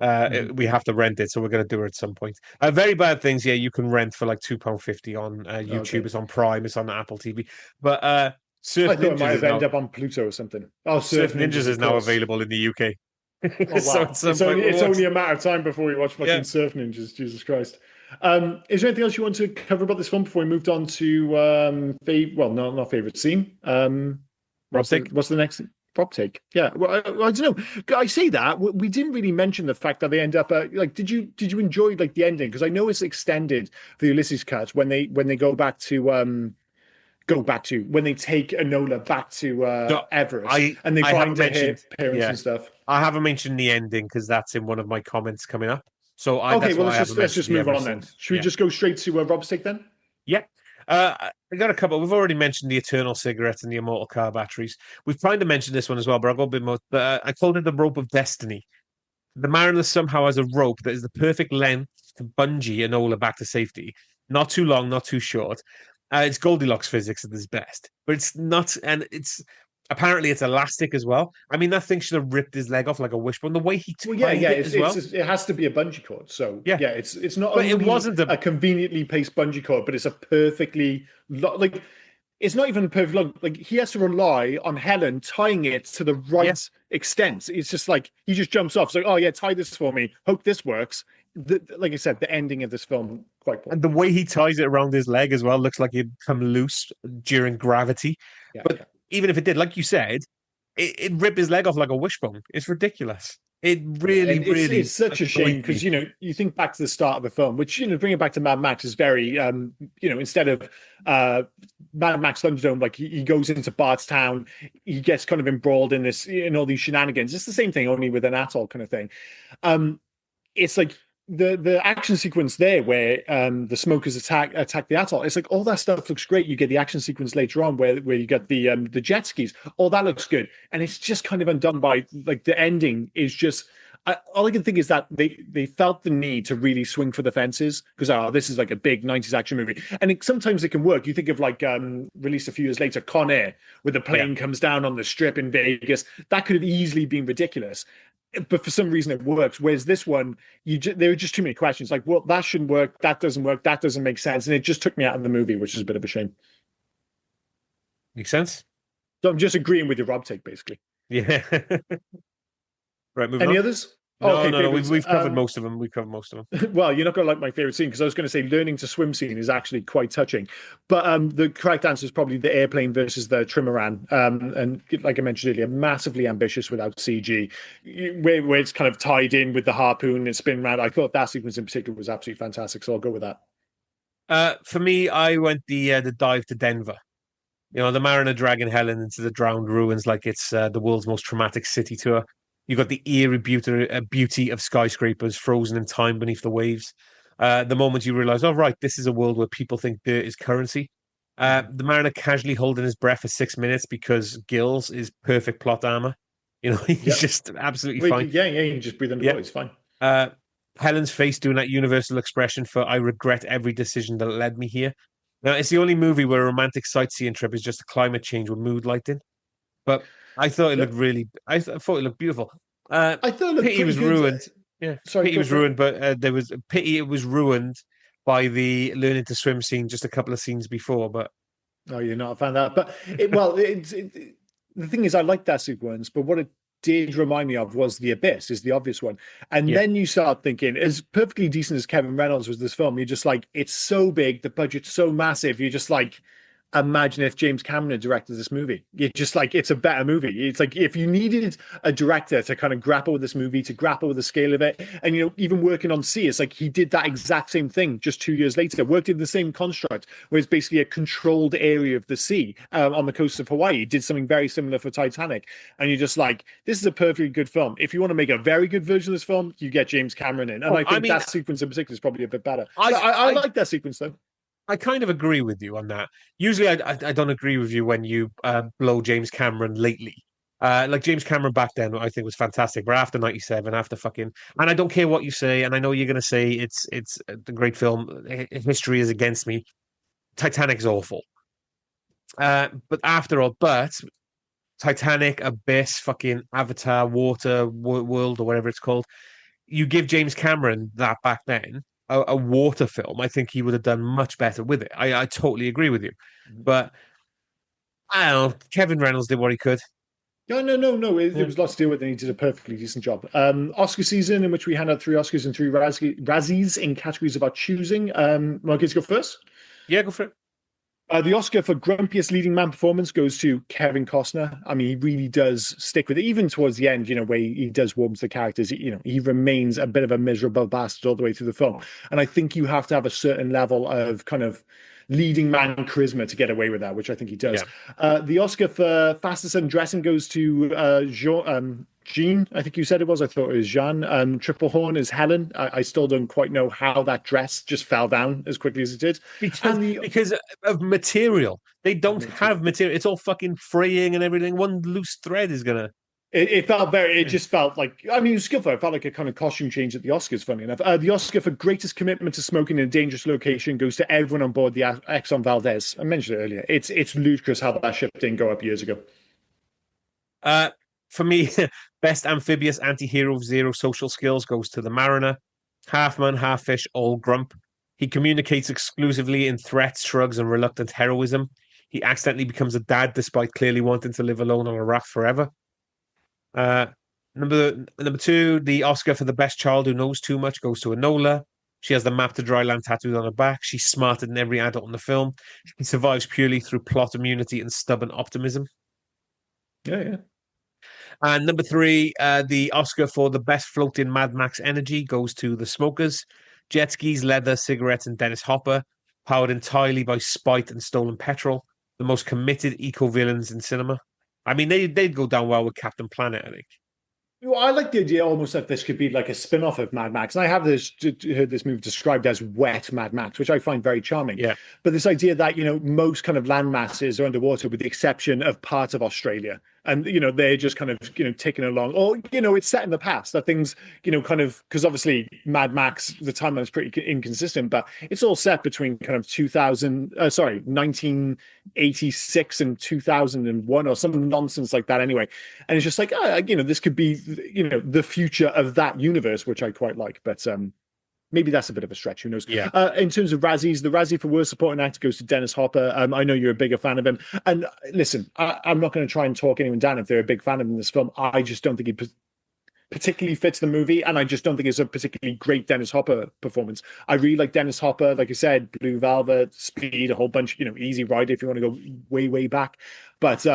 Mhm. We have to rent it, so we're going to do it at some point. Very Bad Things, yeah, you can rent for like £2.50 on YouTube. Okay. It's on Prime. It's on Apple TV. But I thought it might have ended up on Pluto or something. Oh, Surf Surf Ninjas, Ninjas of is now course. available in the UK. Oh So at wow, some point we'll it's watch. only a matter of time before we watch Yeah, fucking Surf Ninjas. Jesus Christ. Is there anything else you want to cover about this film before we moved on to well, no, not favorite scene. Rob Take. What's the next prop take? Yeah, well, I don't know. I say that we didn't really mention the fact that they end up like. Did you enjoy like the ending? Because I know it's extended the Ulysses cut when they go back to when they take Enola back to So Everest and they I find haven't her mentioned. parents Yeah, and stuff. I haven't mentioned the ending because that's in one of my comments coming up. So I Okay, that's well why I haven't let's mentioned just the move Everest on then. scenes. Should we Yeah, just go straight to Rob's take then? yeah. I got a couple. We've already mentioned the Eternal Cigarette and the Immortal Car batteries. We've kind of mentioned this one as well, but I'll go a bit more. But I called it the rope of destiny. The mariner somehow has a rope that is the perfect length to bungee Enola back to safety. Not too long, not too short. It's Goldilocks physics at its best, but it's not, and it's apparently it's elastic as well. I mean, that thing should have ripped his leg off like a wishbone. The way he Well, tied it it's as well, it has to be a bungee cord. So yeah. yeah, it's not But it only wasn't a a conveniently placed bungee cord, but it's a perfectly like it's not even perfect long. Like he has to rely on Helen tying it to the yeah. right extent. It's just like he just jumps off. It's like, oh yeah, tie this for me. Hope this works. Like I said, the ending of this film quite poor. And the way he ties it around his leg as well looks like he'd come loose during gravity. Yeah, But yeah. even if it did, like you said, it rip his leg off like a wishbone. It's ridiculous. It Yeah, really, and it's really such a shame annoyed because me. you think back to the start of the film, which bring it back to Mad Max is very instead of uh Mad Max Thunderdome, like he goes into Bardstown, he gets kind of embroiled in this in all these shenanigans. It's the same thing, only with an atoll kind of thing. Um, it's like the action sequence there where the smokers attack the atoll. It's like all that stuff looks great. You get the action sequence later on where you get the jet skis. All that looks good, and it's just kind of undone by like the ending is just. All I can think is that they felt the need to really swing for the fences because this is like a big 90s action movie, and sometimes it can work. You think of like released a few years later, Con Air, where the Yeah. plane comes down on the strip in Vegas. That could have easily been ridiculous, but for some reason it works. Whereas this one, there were just too many questions. Like, well, that shouldn't work. That doesn't work. That doesn't make sense, and it just took me out of the movie, which is a bit of a shame. Makes sense? So I'm just agreeing with your Rob take, basically. Yeah. Right, moving Any on. others? Oh, No, okay, no, no. favorites. We've covered most of them. We've covered most of them. Well, you're not going to like my favorite scene because I was going to say learning to swim scene is actually quite touching. But the correct answer is probably the airplane versus the trimaran. And like I mentioned earlier, massively ambitious without CG, where it's kind of tied in with the harpoon and spin around. I thought that sequence in particular was absolutely fantastic. So I'll go with that. For me, I went the dive to Denver. You know, the Mariner dragging Helen into the drowned ruins like it's the world's most traumatic city tour. You got the eerie beauty of skyscrapers frozen in time beneath the waves. The moment you realize, oh, right, this is a world where people think dirt is currency. The Mariner casually holding his breath for 6 minutes because gills is perfect plot armor. You know, he's Yep. just absolutely Wait, fine. yeah, you can just breathe Yeah. underwater. It's fine. Uh, Helen's face doing that universal expression for I regret every decision that led me here. Now, it's the only movie where a romantic sightseeing trip is just a climate change with mood lighting. But I thought it looked Yep. really, thought it looked beautiful. Uh, I thought it looked Pity pretty was good. ruined. Yeah, Sorry, Pity go was for it. ruined, but there was pity. It was ruined by the learning to swim scene just a couple of scenes before. But Oh, you're not a fan of that. But the thing is, I like that sequence, but what it did remind me of was The Abyss, is the obvious one. And yeah, then you start thinking, as perfectly decent as Kevin Reynolds was this film, you're just like, it's so big, the budget's so massive. You're just like, imagine if James Cameron had directed this movie. You're just like, it's a better movie. It's like if you needed a director to kind of grapple with this movie, to grapple with the scale of it, and even working on Sea, it's like he did that exact same thing just 2 years later, worked in the same construct, where it's basically a controlled area of the sea on the coast of Hawaii. He did something very similar for Titanic, and you're just like, this is a perfectly good film. If you want to make a very good version of this film, you get James Cameron in, and oh, I I think mean, that sequence in particular is probably a bit better. I, But I I, like that sequence though. I kind of agree with you on that. Usually, I don't agree with you when you blow James Cameron lately. Like James Cameron back then, I think was fantastic. But after '97, after fucking, and I don't care what you say, and I know you're going to say it's a great film. History is against me. Titanic's awful. But after all, Titanic, Abyss, fucking Avatar, World, or whatever it's called. You give James Cameron that back then, a water film, I think he would have done much better with it. I totally agree with you. But I don't know. Kevin Reynolds did what he could. No, no, no, no. There Yeah. was lots to deal with, and he did a perfectly decent job. Oscar season, in which we hand out 3 Oscars and 3 Razzies in categories of our choosing. Marcus, go first. Yeah, go for it. The Oscar for grumpiest leading man performance goes to Kevin Costner. I mean, he really does stick with it, even towards the end. Where he does warm to the characters. He remains a bit of a miserable bastard all the way through the film, and I think you have to have a certain level of kind of leading man charisma to get away with that, which I think he does. Yeah. The Oscar for fastest undressing goes to Jean. I think you said it was. I thought it was Jean. Triple Horn is Helen. I still don't quite know how that dress just fell down as quickly as it did. Because And the because of material. They don't material. have material. It's all fucking fraying and everything. One loose thread is gonna. It felt very. It just felt like. I mean, it was skillful. It felt like a kind of costume change at the Oscars. Funny enough, the Oscar for greatest commitment to smoking in a dangerous location goes to everyone on board the Exxon Valdez. I mentioned it earlier. It's ludicrous how that ship didn't go up years ago. Uh for me, best amphibious anti-hero of zero social skills goes to the Mariner. Half man, half fish, all grump. He communicates exclusively in threats, shrugs, and reluctant heroism. He accidentally becomes a dad despite clearly wanting to live alone on a raft forever. Uh, number two, the Oscar for the best child who knows too much goes to Enola. She has the map to dry land tattooed on her back. She's smarter than every adult in the film. She survives purely through plot immunity and stubborn optimism. Yeah, yeah. And number three, the Oscar for the best floating Mad Max energy goes to The Smokers. Jet skis, leather, cigarettes, and Dennis Hopper, powered entirely by spite and stolen petrol. The most committed eco-villains in cinema. I mean, they'd go down well with Captain Planet, I think. Well, I like the idea almost that this could be like a spin-off of Mad Max. And I have heard this movie described as wet Mad Max, which I find very charming. Yeah. But this idea that, most kind of land masses are underwater with the exception of parts of Australia. And, they're just kind of, ticking along. Or, it's set in the past that things, kind of, because obviously Mad Max, the timeline is pretty inconsistent, but it's all set between kind of 1986 and 2001 or some nonsense like that anyway. And it's just like, this could be, the future of that universe, which I quite like. But maybe that's a bit of a stretch. Who knows? Yeah. In terms of Razzies, the Razzie for Worst Supporting Actor goes to Dennis Hopper. I know you're a bigger fan of him. And listen, I'm not going to try and talk anyone down if they're a big fan of him in this film. I just don't think he particularly fits the movie, and I just don't think it's a particularly great Dennis Hopper performance. I really like Dennis Hopper, like I said, Blue Velvet, Speed, a whole bunch, Easy Rider if you want to go way, way back. But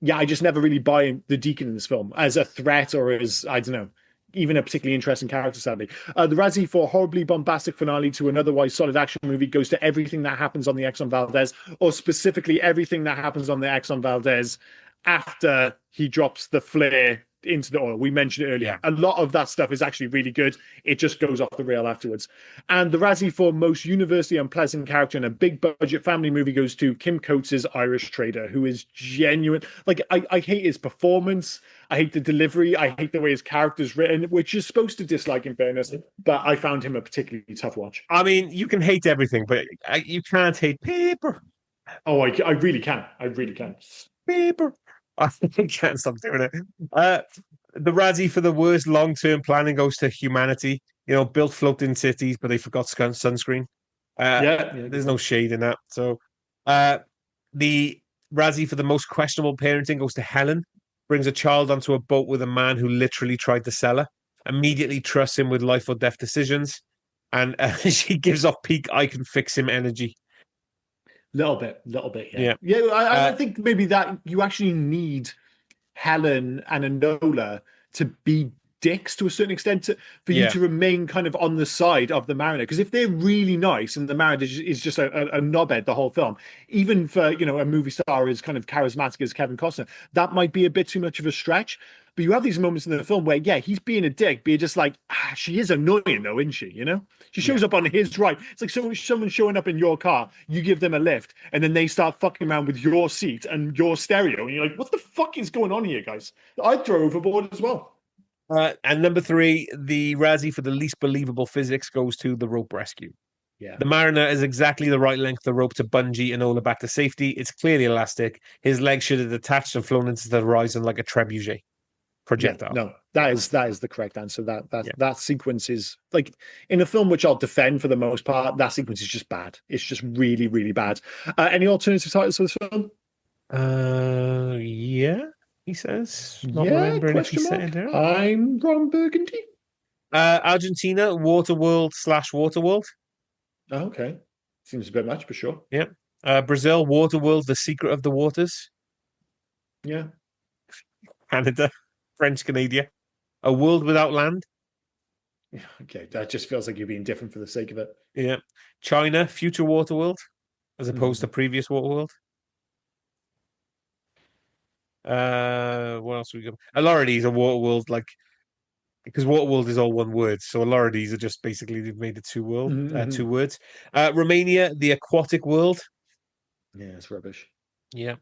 yeah, I just never really buy the Deacon in this film as a threat or as, I don't know, even a particularly interesting character, sadly. The Razzie for horribly bombastic finale to an otherwise solid action movie goes to everything that happens on the Exxon Valdez, or specifically everything that happens on the Exxon Valdez after he drops the flare into the oil. We mentioned it earlier. Yeah. A lot of that stuff is actually really good. It just goes off the rail afterwards. And the Razzie for most universally unpleasant character in a big budget family movie goes to Kim Coates' Irish Trader, who is genuine. Like, I hate his performance. I hate the delivery. I hate the way his character's written, which is supposed to dislike in fairness, but I found him a particularly tough watch. I mean, you can hate everything, but you can't hate paper. Oh, I really can. I really can. Paper. I can't stop doing it. The Razzie for the worst long-term planning goes to Humanity. Built floating cities, but they forgot sunscreen. Yeah. There's no shade in that. So, the Razzie for the most questionable parenting goes to Helen. Brings a child onto a boat with a man who literally tried to sell her. Immediately trusts him with life or death decisions, and she gives off peak "I can fix him" energy. Little bit, yeah. I think maybe that you actually need Helen and Enola to be dicks to a certain extent for you to remain kind of on the side of the Mariner. Because if they're really nice and the Mariner is just a knobhead the whole film, even for a movie star as kind of charismatic as Kevin Costner, that might be a bit too much of a stretch. But you have these moments in the film where, he's being a dick, but you're just like, she is annoying though, isn't she? She shows up on his right. It's like someone showing up in your car, you give them a lift, and then they start fucking around with your seat and your stereo. And you're like, what the fuck is going on here, guys? I'd throw overboard as well. And number three, the Razzie for the least believable physics goes to The Rope Rescue. Yeah. The Mariner is exactly the right length of rope to bungee Enola back to safety. It's clearly elastic. His legs should have detached and flown into the horizon like a trebuchet projectile. Yeah, no, that is the correct answer. That sequence is like, in a film which I'll defend for the most part, that sequence is just bad. It's just really, really bad. Any alternative titles for this film? Yeah, he says. Not Yeah, remembering if he question said mark. it there. I'm Ron Burgundy. Argentina, Waterworld / Waterworld. Oh, okay. Seems a bit much, but sure. Yeah. Brazil, Waterworld, The Secret of the Waters. Yeah. Canada, French Canada. A World Without Land. Okay, that just feels like you're being different for the sake of it. Yeah. China, Future Waterworld, as opposed to previous Waterworld. What else we got? A lot of these are Waterworld, like, because Waterworld is all one word, so a lot of these are just basically they've made it two words. Romania, The Aquatic World. Yeah, it's rubbish. Yeah.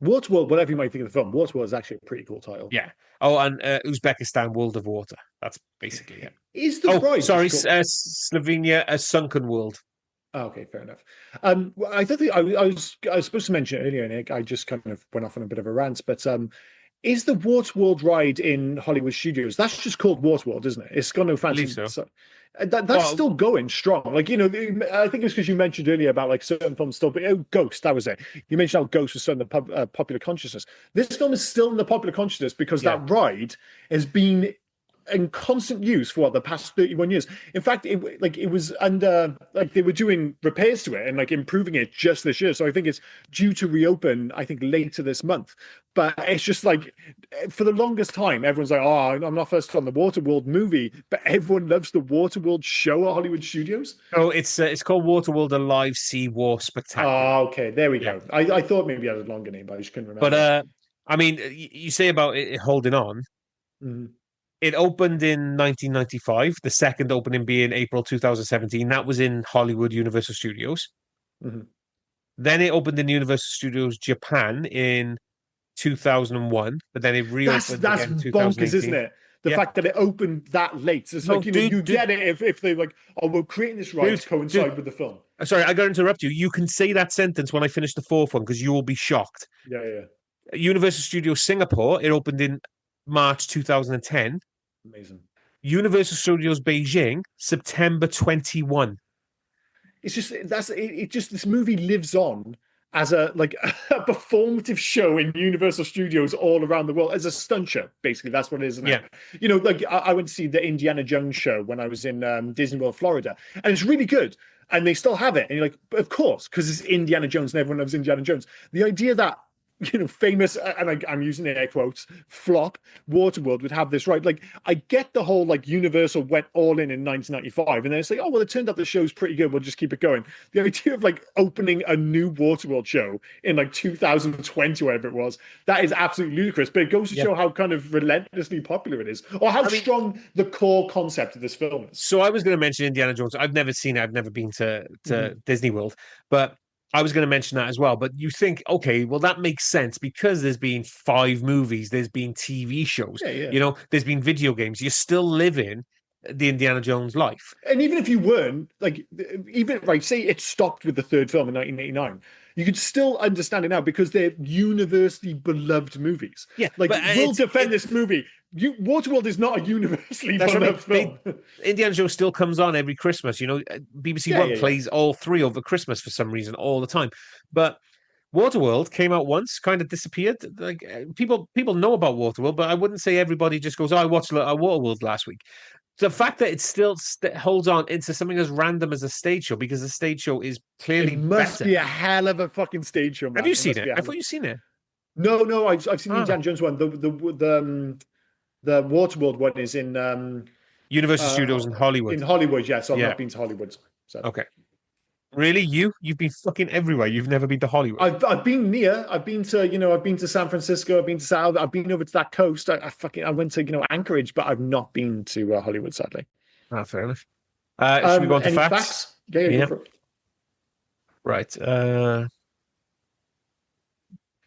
Waterworld, whatever you might think of the film, Waterworld is actually a pretty cool title. Yeah. Oh, and Uzbekistan, World of Water. That's basically it. Is the bride? Sorry, Slovenia, A Sunken World. Oh, okay, fair enough. I don't think I was supposed to mention it earlier, Nick. I just kind of went off on a bit of a rant, but is the Waterworld ride in Hollywood Studios? That's just called Waterworld, isn't it? It's got no fancy. I believe so. That's still going strong. Like, I think it's because you mentioned earlier about like certain films still, but Ghost, that was it. You mentioned how Ghost was still in the popular consciousness. This film is still in the popular consciousness because that ride has been in constant use for the past 31 years. In fact, it was under like they were doing repairs to it and like improving it just this year. So I think it's due to reopen, I think later this month. But it's just like for the longest time, everyone's like, "Oh, I'm not first on the Waterworld movie," but everyone loves the Waterworld show at Hollywood Studios. Oh, it's called Waterworld: A Live Sea War Spectacular. Oh, okay, there we Yeah, go. I thought maybe I had a longer name, but I just couldn't but remember. I mean, you say about it holding on. Mhm, It opened in 1995. The second opening being April 2017. That was in Hollywood Universal Studios. mhm. Then it opened in Universal Studios Japan in 2001, but then it reopened That's again in bonkers, isn't 2018. it? The Yeah. fact that it opened that late. It's No, like, dude, you dude, get it if they're like, oh, we're creating this right to dude. coincide with the film. Sorry, I got to interrupt you. You can say that sentence when I finish the fourth one because you will be shocked. Yeah, yeah. Universal Studios Singapore, it opened in March 2010. Amazing. Universal Studios Beijing, September 21. It's just it just this movie lives on as a like a performative show in Universal Studios all around the world as a stunt show. Basically, that's what it is now. Yeah. You know, like I went to see the Indiana Jones show when I was in Disney World, Florida, and it's really good. And they still have it, and you're like, of course, because it's Indiana Jones, and everyone loves Indiana Jones. The idea that famous, and I'm using air quotes, flop Waterworld would have this right. Like, I get the whole like Universal went all in 1995, and then it's like, oh well, it turned out the show's pretty good. We'll just keep it going. The idea of like opening a new Waterworld show in like 2020, whatever it was, that is absolutely ludicrous. But it goes to Yeah. show how kind of relentlessly popular it is, or how I mean, strong the core concept of this film is. so I was going to mention Indiana Jones. I've never seen it. I've never been to Disney World, but I was going to mention that as well. But you think, okay, well, that makes sense because there's been 5 movies, there's been TV shows, Yeah, yeah. there's been video games. You're still living the Indiana Jones life. And even if you weren't, like, even right, say it stopped with the third film in 1989, you could still understand it now because they're universally beloved movies. Yeah, Like, but we'll defend this movie. Waterworld is not a universally that's what I beloved mean. film. Indiana Jones still comes on every Christmas. BBC Yeah, One yeah, yeah. plays all 3 over Christmas for some reason all the time. But Waterworld came out once, kind of disappeared. Like people know about Waterworld, but I wouldn't say everybody just goes, "Oh, I watched Waterworld last week." The fact that it still holds on into something as random as a stage show because the stage show is It clearly must better. be a hell of a fucking stage show, Have man. you It seen must it? be a I hell thought of... you seen it. No, I've seen the Ah, Indiana Jones one. The Waterworld one is Universal uh Studios in Hollywood. in Hollywood. Yeah, so I've Yeah. not been to Hollywood, sadly. Okay. Really, you've been fucking everywhere. You've never been to Hollywood. I've been near. I've been to I've been to San Francisco. I've been to South. I've been over to that coast. I went to Anchorage, but I've not been to Hollywood, sadly. Ah, fair enough. Should we go on to Any facts? facts? Yeah, go Yeah. for it. Right.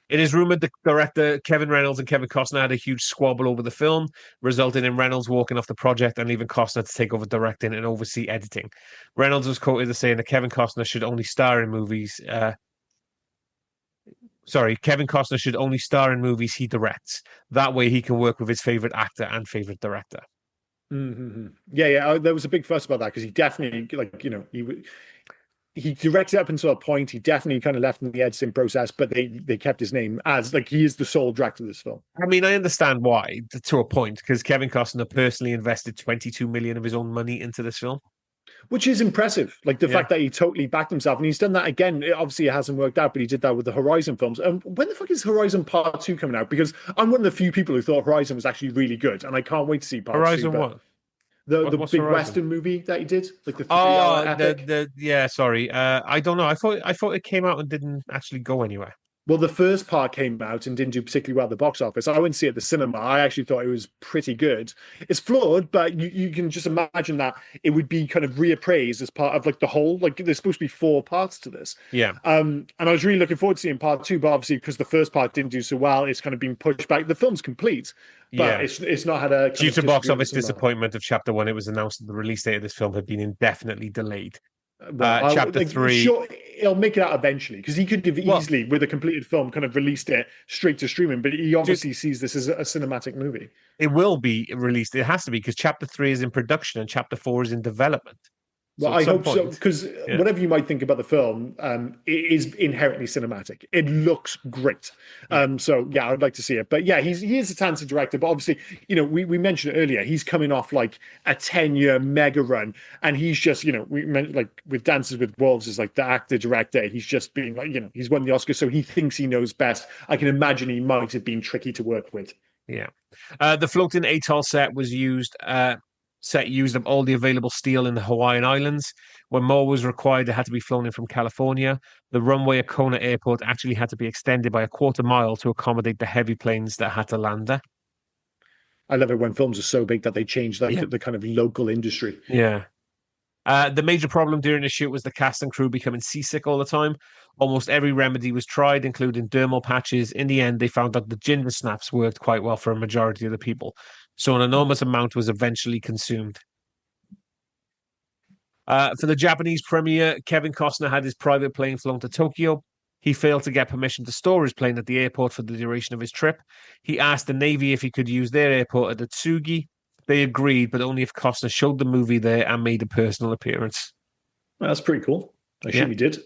It is rumored that director Kevin Reynolds and Kevin Costner had a huge squabble over the film, resulting in Reynolds walking off the project and leaving Costner to take over directing and oversee editing. Reynolds was quoted as saying that Kevin Costner should only star in movies. Kevin Costner should only star in movies he directs. That way, he can work with his favorite actor and favorite director. Mm-hmm. Yeah, yeah. There was a big fuss about that because he definitely, he directed up until a point. He definitely kind of left in the editing process, but they kept his name as like he is the sole director of this film. I mean, I understand why to a point because Kevin Costner personally invested 22 million of his own money into this film. Which is impressive. Like the Yeah. fact that he totally backed himself. And he's done that again. Obviously, it hasn't worked out, but he did that with the Horizon films. When the fuck is Horizon Part 2 coming out? Because I'm one of the few people who thought Horizon was actually really good. And I can't wait to see Part 2. Horizon But what? the What's big Horizon? Western movie that he did, like the 3 hour Oh, epic. yeah, sorry. I don't know. I thought it came out and didn't actually go anywhere. Well, the first part came out and didn't do particularly well at the box office. I went to see it at the cinema. I actually thought it was pretty good. It's flawed, but you can just imagine that it would be kind of reappraised as part of like the whole. Like there's supposed to be 4 parts to this. Yeah. And I was really looking forward to seeing part 2, but obviously because the first part didn't do so well, it's kind of been pushed back. The film's complete, but Yeah. it's not had a Due to box office cinema. disappointment of Chapter 1, it was announced that the release date of this film had been indefinitely delayed. Well, Chapter 3. Sure, he'll make it out eventually because he could have Well- easily, with a completed film, kind of released it straight to streaming. But he obviously sees this as a cinematic movie. It will be released. It has to be because Chapter 3 is in production and Chapter 4 is in development. Well, So at I some hope so, point, because yeah, whatever you might think about the film, it is inherently cinematic. It looks great. yeah. So yeah, I'd like to see it. But yeah, he is a talented director. But obviously, we mentioned it earlier. He's coming off like a 10-year mega run, and he's just, we meant like with Dances with Wolves is like the actor director. He's just being like, he's won the Oscar, so he thinks he knows best. I can imagine he might have been tricky to work with. Yeah. The floating atoll set was used up all the available steel in the Hawaiian Islands. When more was required, it had to be flown in from California. The runway at Kona Airport actually had to be extended by a quarter mile to accommodate the heavy planes that had to land there. I love it when films are so big that they change like Yeah. the kind of local industry. Yeah. The major problem during the shoot was the cast and crew becoming seasick all the time. Almost every remedy was tried, including dermal patches. In the end, they found out the ginger snaps worked quite well for a majority of the people. So an enormous amount was eventually consumed. For the Japanese premiere, Kevin Costner had his private plane flown to Tokyo. He failed to get permission to store his plane at the airport for the duration of his trip. He asked the Navy if he could use their airport at Atsugi. They agreed, but only if Costner showed the movie there and made a personal appearance. Well, that's pretty cool. I Yeah. assume he did.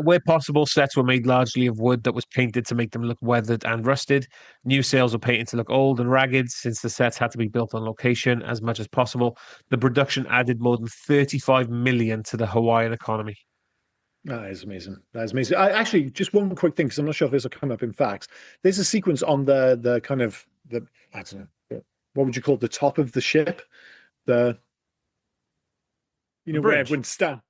Where possible, sets were made largely of wood that was painted to make them look weathered and rusted. New sails were painted to look old and ragged, since the sets had to be built on location as much as possible. The production added more than 35 million to the Hawaiian economy. That is amazing. That is amazing. I actually just one quick thing because I'm not sure if this will come up in facts. There's a sequence on the kind of the I don't know what would you call it, the top of the ship, the The where bridge. everyone's stand.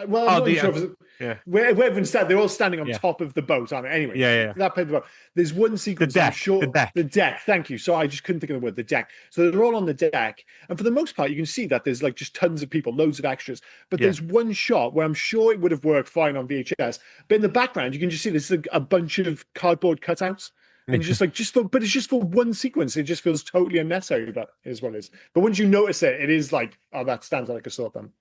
Well, I'm Oh, not even sure if yeah, where everyone's stand. They're all standing on yeah, top of the boat, aren't they? Anyway, yeah. that part of the boat. There's one sequence I'm sure The deck. the deck. Thank you. So I just couldn't think of the word the deck. So they're all on the deck, and for the most part, you can see that there's like just tons of people, loads of extras. But Yeah. there's one shot where I'm sure it would have worked fine on VHS, but in the background you can just see there's a bunch of cardboard cutouts. And it's just like but it's just for one sequence. It just feels totally unnecessary. That is what it is. But once you notice it, it is like, oh, that stands out like a sore thumb.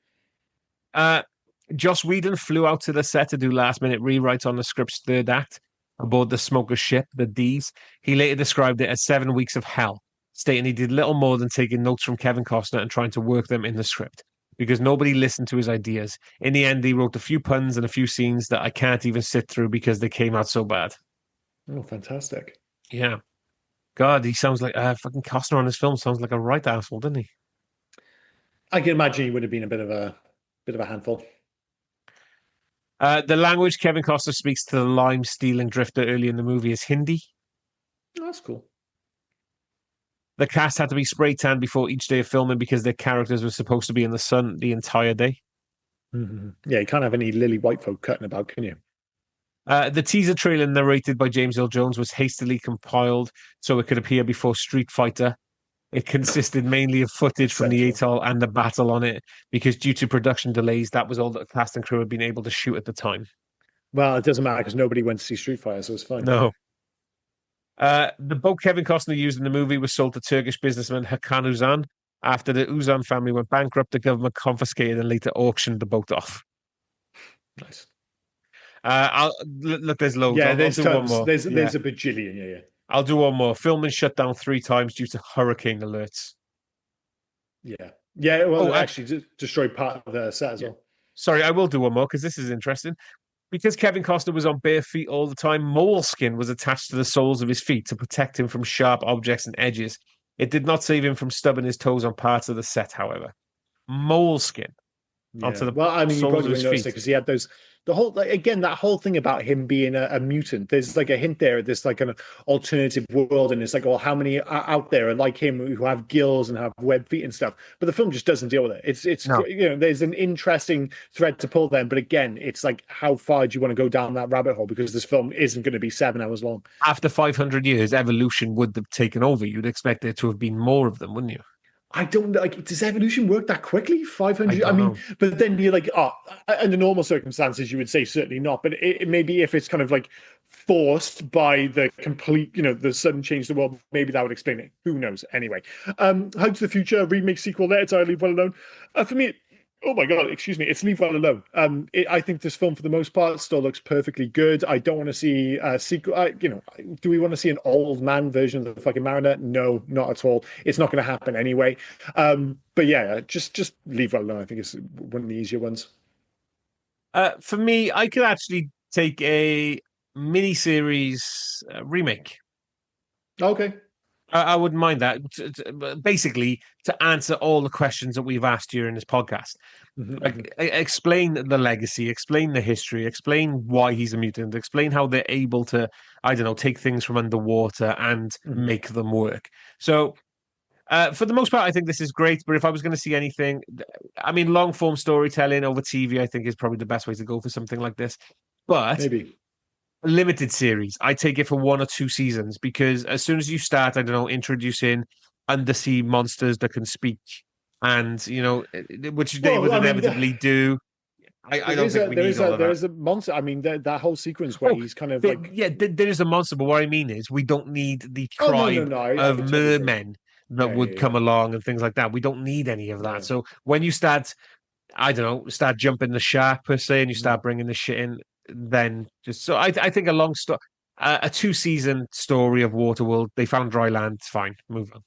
Joss Whedon flew out to the set to do last minute rewrites on the script's third act aboard the smoker ship, the D's. He later described it as 7 weeks of hell, stating he did little more than taking notes from Kevin Costner and trying to work them in the script because nobody listened to his ideas. In the end, he wrote a few puns and a few scenes that I can't even sit through because they came out so bad. Oh, fantastic. Yeah. God, he sounds like fucking Costner on his film sounds like a right asshole, doesn't he? I can imagine he would have been a bit of a handful. The language Kevin Costner speaks to the lime stealing drifter early in the movie is Hindi. Oh, that's cool. The cast had to be spray tanned before each day of filming because their characters were supposed to be in the sun the entire day. Mm-hmm. Yeah, you can't have any lily white folk cutting about, can you? The teaser trailer narrated by James Earl Jones was hastily compiled so it could appear before Street Fighter. It consisted mainly of footage from the atoll and the battle on it because due to production delays, that was all that the cast and crew had been able to shoot at the time. Well, it doesn't matter because nobody went to see Street Fighter, so it's fine. No. The boat Kevin Costner used in the movie was sold to Turkish businessman Hakan Uzan. After the Uzan family went bankrupt, the government confiscated and later auctioned the boat off. Nice. Look, there's loads. Yeah, there's I'll do tons. one more. There's a bajillion. Yeah. I'll do one more. Filming shut down 3 times due to hurricane alerts. Yeah. Well, actually, destroyed part of the set as well. Sorry, I will do one more because this is interesting. Because Kevin Costner was on bare feet all the time, moleskin was attached to the soles of his feet to protect him from sharp objects and edges. It did not save him from stubbing his toes on parts of the set, however. Moleskin onto the Well, I mean, you soles probably of his noticed it feet. because he had that whole thing about him being a mutant. There's like a hint there. There's like an alternative world, and it's like, well, how many are out there are like him who have gills and have web feet and stuff? But the film just doesn't deal with it. It's No. there's an interesting thread to pull then, but again, it's like, how far do you want to go down that rabbit hole? Because this film isn't going to be 7 hours long. After 500 years, evolution would have taken over. You'd expect there to have been more of them, wouldn't you? I don't like. Does evolution work that quickly? 500. I don't know. But then you're like, under normal circumstances, you would say certainly not. But it maybe if it's kind of like forced by the complete, the sudden change of the world, maybe that would explain it. Who knows? Anyway, How to the Future remake sequel there entirely well alone. For me, Oh my God, excuse me. It's Leave Well Alone. I think this film, for the most part, still looks perfectly good. I don't want to see a sequel. Do we want to see an old man version of the fucking Mariner? No, not at all. It's not going to happen anyway. But yeah, just Leave Well Alone. I think is one of the easier ones. For me, I could actually take a miniseries remake. Okay. I wouldn't mind that. Basically, to answer all the questions that we've asked during this podcast, Mhm, mhm, like explain the legacy, explain the history, explain why he's a mutant, explain how they're able to, I don't know, take things from underwater and mhm. make them work. So, for the most part, I think this is great. But if I was going to see anything, I mean, long form storytelling over TV, I think is probably the best way to go for something like this. But Maybe. a limited series, I take it for 1 or 2 seasons because as soon as you start, I don't know, introducing undersea monsters that can speak, and which they Well, would I mean, inevitably do. I don't think we need all of there that. is a monster. I mean, that whole sequence where Oh, he's kind of like, yeah, there is a monster, but what I mean is we don't need the oh no, no, tribe no, I of totally agree. mermen that Yeah, would yeah, come along and things like that. We don't need any of that. yeah. So when you start, I don't know, start jumping the shark per se, and you No. start bringing the shit in, then just so I think a long story, a 2 season story of Waterworld. They found dry land. It's fine. Move on.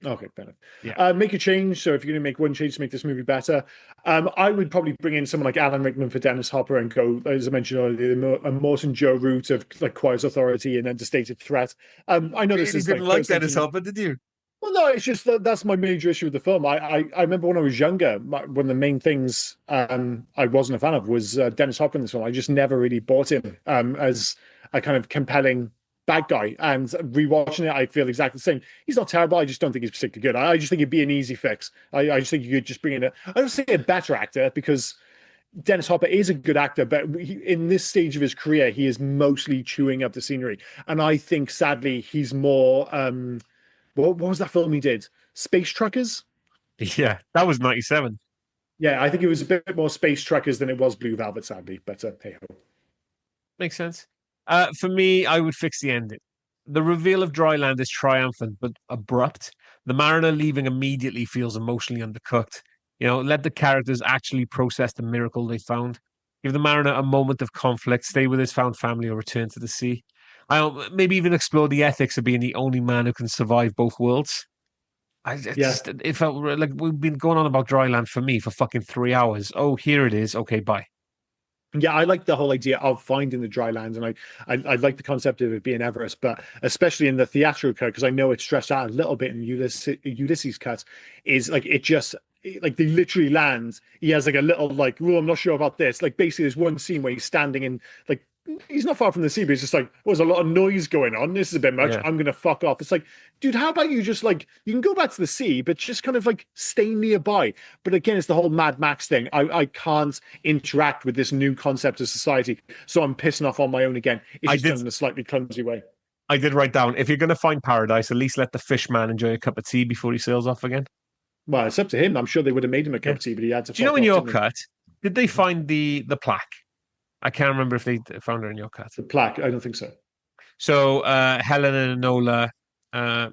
Okay, fair Yeah. enough. Make a change. So if you're going to make one change to make this movie better, I would probably bring in someone like Alan Rickman for Dennis Hopper and go, as I mentioned earlier, a Morton Joe route of like quiet authority and understated threat. I know this Really is didn't like like personal to Dennis me. Hopper, did you? Well, no, it's just that's my major issue with the film. I remember when I was younger, one of the main things I wasn't a fan of was Dennis Hopper in this film. I just never really bought him as a kind of compelling bad guy. And rewatching it, I feel exactly the same. He's not terrible. I just don't think he's particularly good. I just think it'd be an easy fix. I just think you could just bring in I don't say a better actor because Dennis Hopper is a good actor, but in this stage of his career, he is mostly chewing up the scenery. And I think, sadly, he's more. What was that film he did? Space Truckers? Yeah, that was 97. Yeah, I think it was a bit more Space Truckers than it was Blue Velvet, sadly. But hey ho. Makes sense. For me, I would fix the ending. The reveal of dry land is triumphant but abrupt. The mariner leaving immediately feels emotionally undercooked. Let the characters actually process the miracle they found. Give the mariner a moment of conflict, stay with his found family, or return to the sea. I don't, maybe even explore the ethics of being the only man who can survive both worlds. Yeah. It felt like we've been going on about dry land for me for fucking 3 hours. Oh, here it is. Okay, bye. Yeah, I like the whole idea of finding the dry land, and I like the concept of it being Everest, but especially in the theatrical cut, because I know it's stretched out a little bit in Ulysses cut, is like it just like they literally land. He has like a little like, oh, I'm not sure about this. Like basically, there's one scene where he's standing in like he's not far from the sea, but he's just like, oh, there's a lot of noise going on. This is a bit much. Yeah. I'm gonna fuck off. It's like, dude, how about you just like you can go back to the sea, but just kind of like stay nearby. But again, it's the whole Mad Max thing. I can't interact with this new concept of society, so I'm pissing off on my own again. It's I just did done in a slightly clumsy way. I did write down if you're going to find paradise, at least let the fish man enjoy a cup of tea before he sails off again. Well, it's up to him. I'm sure they would have made him a cup Yeah. of tea, but he had to Do you know fuck in off, your didn't he? cut, did they find the plaque? I can't remember if they found her in your cut. The plaque. I don't think so. So Helen and Enola, uh,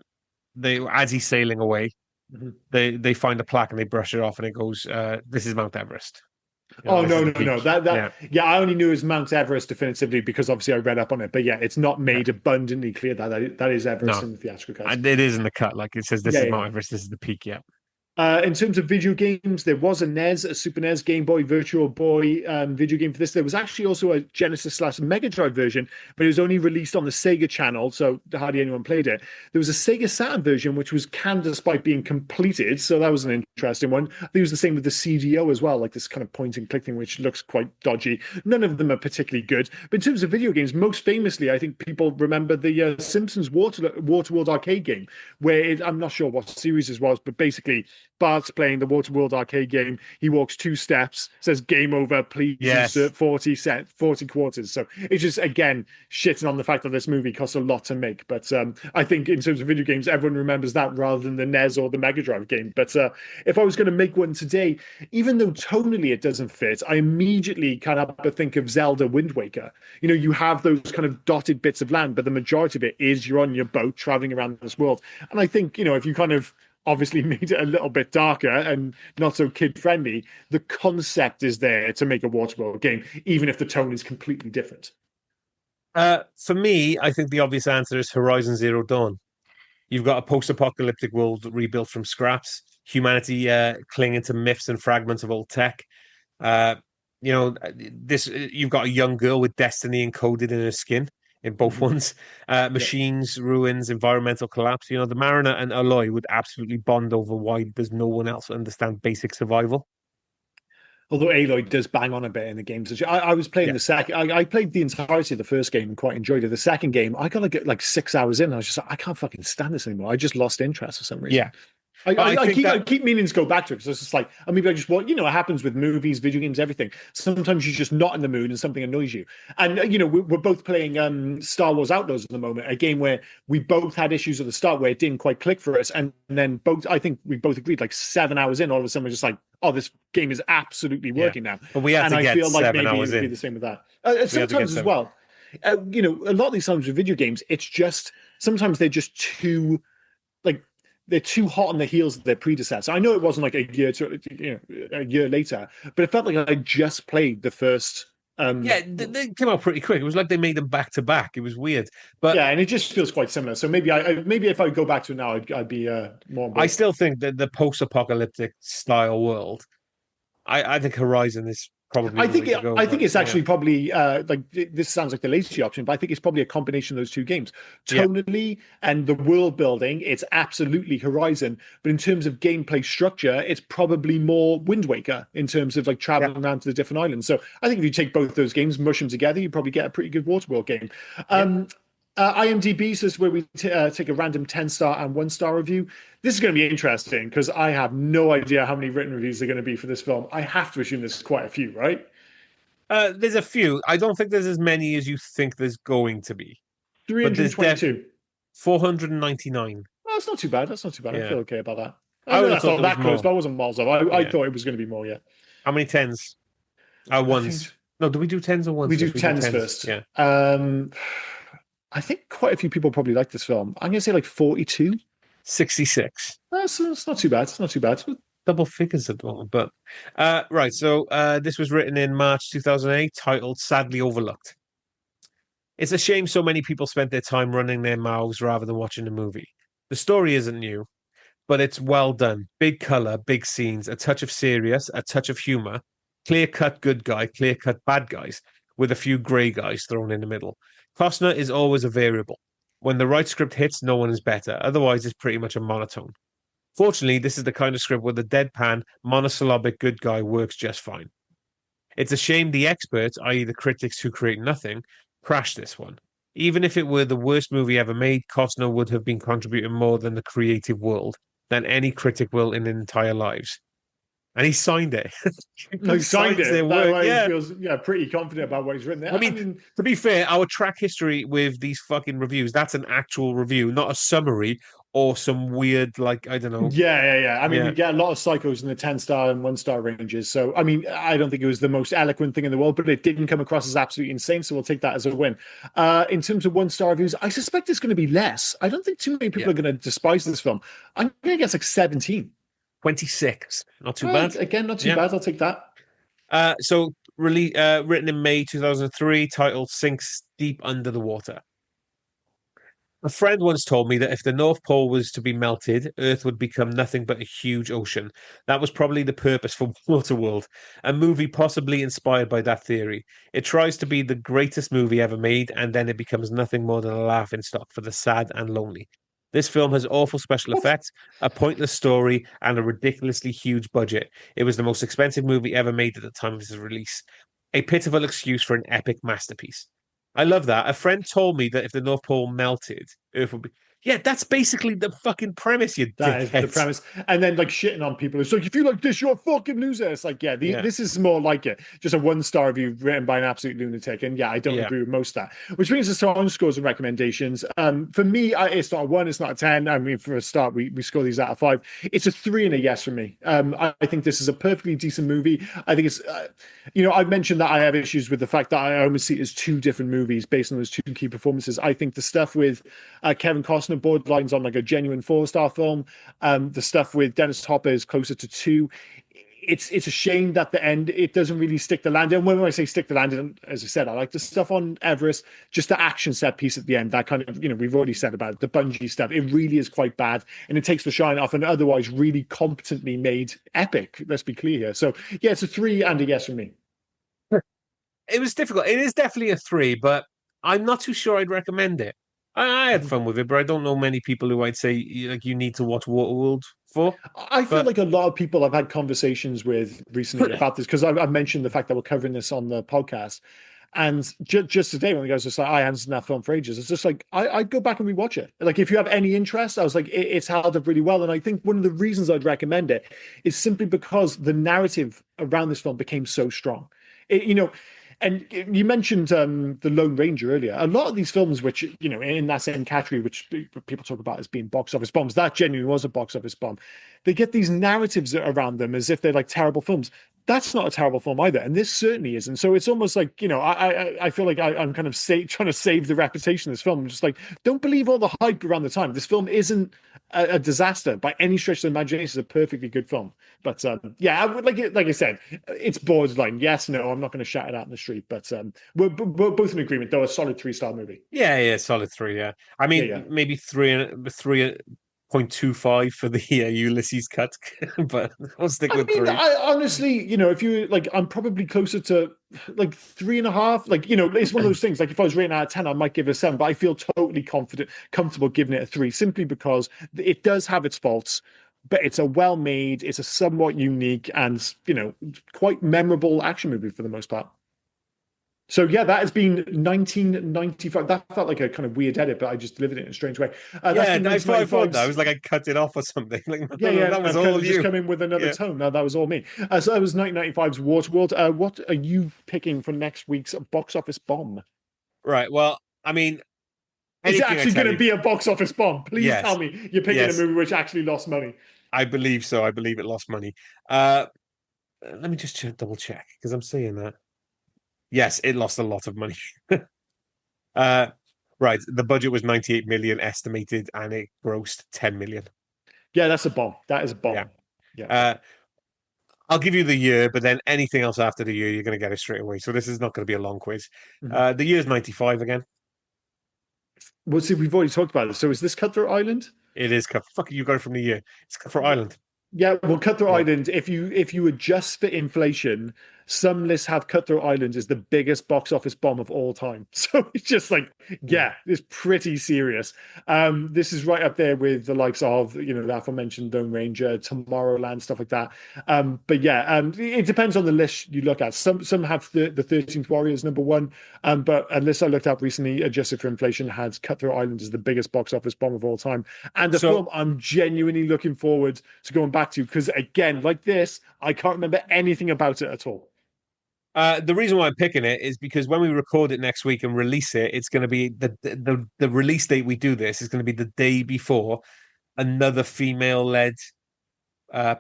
they as he's sailing away, Mhm. they find a plaque and they brush it off and it goes, "This is Mount Everest. Oh This is no, the no, no. peak." That Yeah, yeah, I only knew it was Mount Everest definitively because obviously I read up on it. But yeah, it's not yeah. made abundantly clear that is Everest No, in the theatrical cut. and it is in the cut. Like it says, "This Yeah, is yeah, Mount yeah. Everest. This is the peak." Yeah. In terms of video games, there was a NES, a Super NES, Game Boy, Virtual Boy video game for this. There was actually also a Genesis / Mega Drive version, but it was only released on the Sega channel, so hardly anyone played it. There was a Sega Saturn version, which was canned despite being completed, so that was an interesting one. I think it was the same with the CDO as well, like this kind of point and click thing, which looks quite dodgy. None of them are particularly good. But in terms of video games, most famously, I think people remember the Simpsons Waterworld arcade game, where I'm not sure what series it was, but basically Bart's playing the Waterworld arcade game. He walks 2 steps, says "Game over, please Yes, insert 40 quarters." So it's just again shitting on the fact that this movie costs a lot to make. But I think in terms of video games, everyone remembers that rather than the NES or the Mega Drive game. But if I was going to make one today, even though tonally it doesn't fit, I immediately kind of think of Zelda Wind Waker. You have those kind of dotted bits of land, but the majority of it is you're on your boat traveling around this world. And I think if you kind of obviously made it a little bit darker and not so kid friendly. The concept is there to make a Waterworld game, even if the tone is completely different. For me, I think the obvious answer is Horizon Zero Dawn. You've got a post-apocalyptic world rebuilt from scraps, humanity clinging to myths and fragments of old tech. Uh, this you've got a young girl with destiny encoded in her skin in both Mm-hmm. ones. Yeah. Machines, ruins, environmental collapse. The Mariner and Aloy would absolutely bond over why does no one else understand basic survival. Although Aloy does bang on a bit in the games. I was playing Yeah, the second. I played the entirety of the first game and quite enjoyed it. The second game, I got to get like 6 hours in. I was just like, I can't fucking stand this anymore. I just lost interest for some reason. yeah. But I think I that keep meaning to go back to it because it's just like, maybe I just want, it happens with movies, video games, everything. Sometimes you're just not in the mood and something annoys you. And, we're both playing Star Wars Outlaws at the moment, a game where we both had issues at the start where it didn't quite click for us. And then I think we both agreed like 7 hours in, all of a sudden we're just like, oh, this game is absolutely yeah. working now. But we had And to I get feel like seven maybe it hours would be in. the same with that. We had to get Sometimes as well, a lot of these times with video games, it's just, sometimes they're just too, like, they're too hot on the heels of their predecessor. I know it wasn't like a year later, but it felt like I just played the first. Yeah, they came out pretty quick. It was like they made them back to back. It was weird, but yeah, and it just feels quite similar. So maybe if I go back to it now, I'd be more on I board. still think that the post-apocalyptic style world. I think Horizon is probably the way to go. I think But it's yeah, actually probably like this sounds like the lazy option, but I think it's probably a combination of those two games. yeah, Tonally and the world building, it's absolutely Horizon, but in terms of gameplay structure, it's probably more Wind Waker in terms of like yeah, traveling around to the different islands. So I think if you take both those games, mush them together, you probably get a pretty good Waterworld game. yeah. IMDb says where we take a random 10-star and 1-star review. This is going to be interesting because I have no idea how many written reviews are going to be for this film. I have to assume there's quite a few, right? There's a few. I don't think there's as many as you think there's going to be, but there's 322. 499. Oh, that's not too bad. That's not too bad. I Yeah, feel okay about that. I I know would have that's thought not there was that close, more. but I wasn't miles off. I Yeah. thought it was going to be more, yeah. How many tens? I think Ones. No, do we do tens or ones? we do Yes, we do tens tens. first. Yeah. I think quite a few people probably like this film. I'm going to say like 42. 66. That's not too bad. It's not too bad. Double figures at the moment. But right, so this was written in March 2008, titled Sadly Overlooked. It's a shame so many people spent their time running their mouths rather than watching the movie. The story isn't new, but it's well done. Big color, big scenes, a touch of serious, a touch of humor, clear cut good guy, clear cut bad guys, with a few grey guys thrown in the middle. Costner is always a variable. When the right script hits, no one is better. Otherwise, it's pretty much a monotone. Fortunately, this is the kind of script where the deadpan, monosyllabic good guy works just fine. It's a shame the experts, i.e., the critics who create nothing, crashed this one. Even if it were the worst movie ever made, Costner would have been contributing more than the creative world than any critic will in their entire lives. And he signed it. No, he signed it. Their That work. way he Yeah. feels pretty confident about what he's written there. I mean, to be fair, our track history with these fucking reviews, that's an actual review, not a summary or some weird, like, I don't know. yeah. I mean, Yeah. we get a lot of psychos in the 10-star and 1-star ranges. So, I mean, I don't think it was the most eloquent thing in the world, but it didn't come across as absolutely insane. So we'll take that as a win. In terms of 1-star reviews, I suspect it's going to be less. I don't think too many people are going to despise this film. I'm going to guess like 17. 26. Not too bad. Again, not too Yeah. bad. I'll take that. Written in May 2003, titled Sinks Deep Under the Water. A friend once told me that if the North Pole was to be melted, Earth would become nothing but a huge ocean. That was probably the purpose for Waterworld, a movie possibly inspired by that theory. It tries to be the greatest movie ever made, and then it becomes nothing more than a laughing stock for the sad and lonely. This film has awful special effects, a pointless story, and a ridiculously huge budget. It was the most expensive movie ever made at the time of its release. A pitiful excuse for an epic masterpiece. I love that. A friend told me that if the North Pole melted, Earth would be. Yeah, that's basically the fucking premise, you That is the dickheads. premise. And then like shitting on people. It's like, if you like this, you're a fucking loser. It's like, yeah, Yeah. this is more like it. Just a 1-star review written by an absolute lunatic. And yeah, I don't Yeah. agree with most of that. Which brings us to our scores and recommendations. For me, it's not a 1, it's not a 10. I mean, for a start, we score these out of 5. It's a 3 and a yes for me. I think this is a perfectly decent movie. I think it's, I've mentioned that I have issues with the fact that I almost see it as two different movies based on those two key performances. I think the stuff with Kevin Costner Costner borderlines on like a genuine 4-star film. The stuff with Dennis Hopper is closer to 2. It's a shame that the end it doesn't really stick the landing. And when I say stick the landing, as I said, I like the stuff on Everest, just the action set piece at the end. That kind of we've already said about it, the bungee stuff. It really is quite bad, and it takes the shine off an otherwise really competently made epic. Let's be clear here. So yeah, it's a 3 and a yes from me. It was difficult. It is definitely a 3, but I'm not too sure I'd recommend it. I had fun with it, but I don't know many people who I'd say like you need to watch Waterworld for. I feel But like a lot of people I've had conversations with recently about this because I mentioned the fact that we're covering this on the podcast. And just today, when the guys were like, I hadn't seen that film for ages, it's just like, I'd go back and rewatch it. Like, if you have any interest, I was like, it's held up really well. And I think one of the reasons I'd recommend it is simply because the narrative around this film became so strong. And you mentioned the Lone Ranger earlier. A lot of these films, which in that same category, which people talk about as being box office bombs, that genuinely was a box office bomb. They get these narratives around them as if they're like terrible films. That's not a terrible film either, and this certainly isn't. So it's almost like I feel like I'm kind of trying to save the reputation of this film. I'm just like, don't believe all the hype around the time. This film isn't a disaster by any stretch of the imagination. It's a perfectly good film. But yeah, I would like I said, it's borderline. Yes, no, I'm not going to shout it out in the street. But we're both in agreement, though. A solid 3-star movie. yeah, solid 3. Yeah, I mean Yeah. maybe 3.25 for the Ulysses cut, but I'll stick with 3. I honestly, if you like, I'm probably closer to like 3.5. Like, it's one of those things. Like, if I was rating out of 10, I might give it a 7, but I feel totally comfortable giving it a 3, simply because it does have its faults, but it's a well-made, it's a somewhat unique and quite memorable action movie for the most part. So yeah, that has been 1995. That felt like a kind of weird edit, but I just delivered it in a strange way. That's been I thought that. I 1995's. was like, I cut it off or something. Like, Yeah. that was I've all just you. come in with another Yeah. tone. No, that was all me. So that was 1995's Waterworld. What are you picking for next week's box office bomb? Right. Well, I mean, Is it anything I actually tell going to you, be a box office bomb? Please yes, tell me you're picking a yes, movie which actually lost money. I believe so. I believe it lost money. Uh, Let me just double check because I'm seeing that. Yes, it lost a lot of money. uh, right. The budget was 98 million estimated, and it grossed 10 million. Yeah, that's a bomb. That is a Yeah. bomb. Yeah. I'll give you the year, but then anything else after the year, you're going to get it straight away. So this is not going to be a long quiz. Mhm. The year's 95 again. Well, see, we've already talked about it. So is this Cutthroat Island? It is. Fuck, you got it from the year. It's for Island. Yeah, well, Cutthroat Yeah. Island, if you adjust for inflation, some lists have Cutthroat Island as the biggest box office bomb of all time. So it's just like, yeah, it's pretty serious. This is right up there with the likes of, the aforementioned Lone Ranger, Tomorrowland, stuff like that. But yeah, it depends on the list you look at. Some have the 13th Warriors number 1, but a list I looked up recently, adjusted for inflation, had Cutthroat Island as the biggest box office bomb of all time. And the film I'm genuinely looking forward to going back to, because again, like this, I can't remember anything about it at all. The reason why I'm picking it is because when we record it next week and release it, it's going to be the release date we do this is going to be the day before another female-led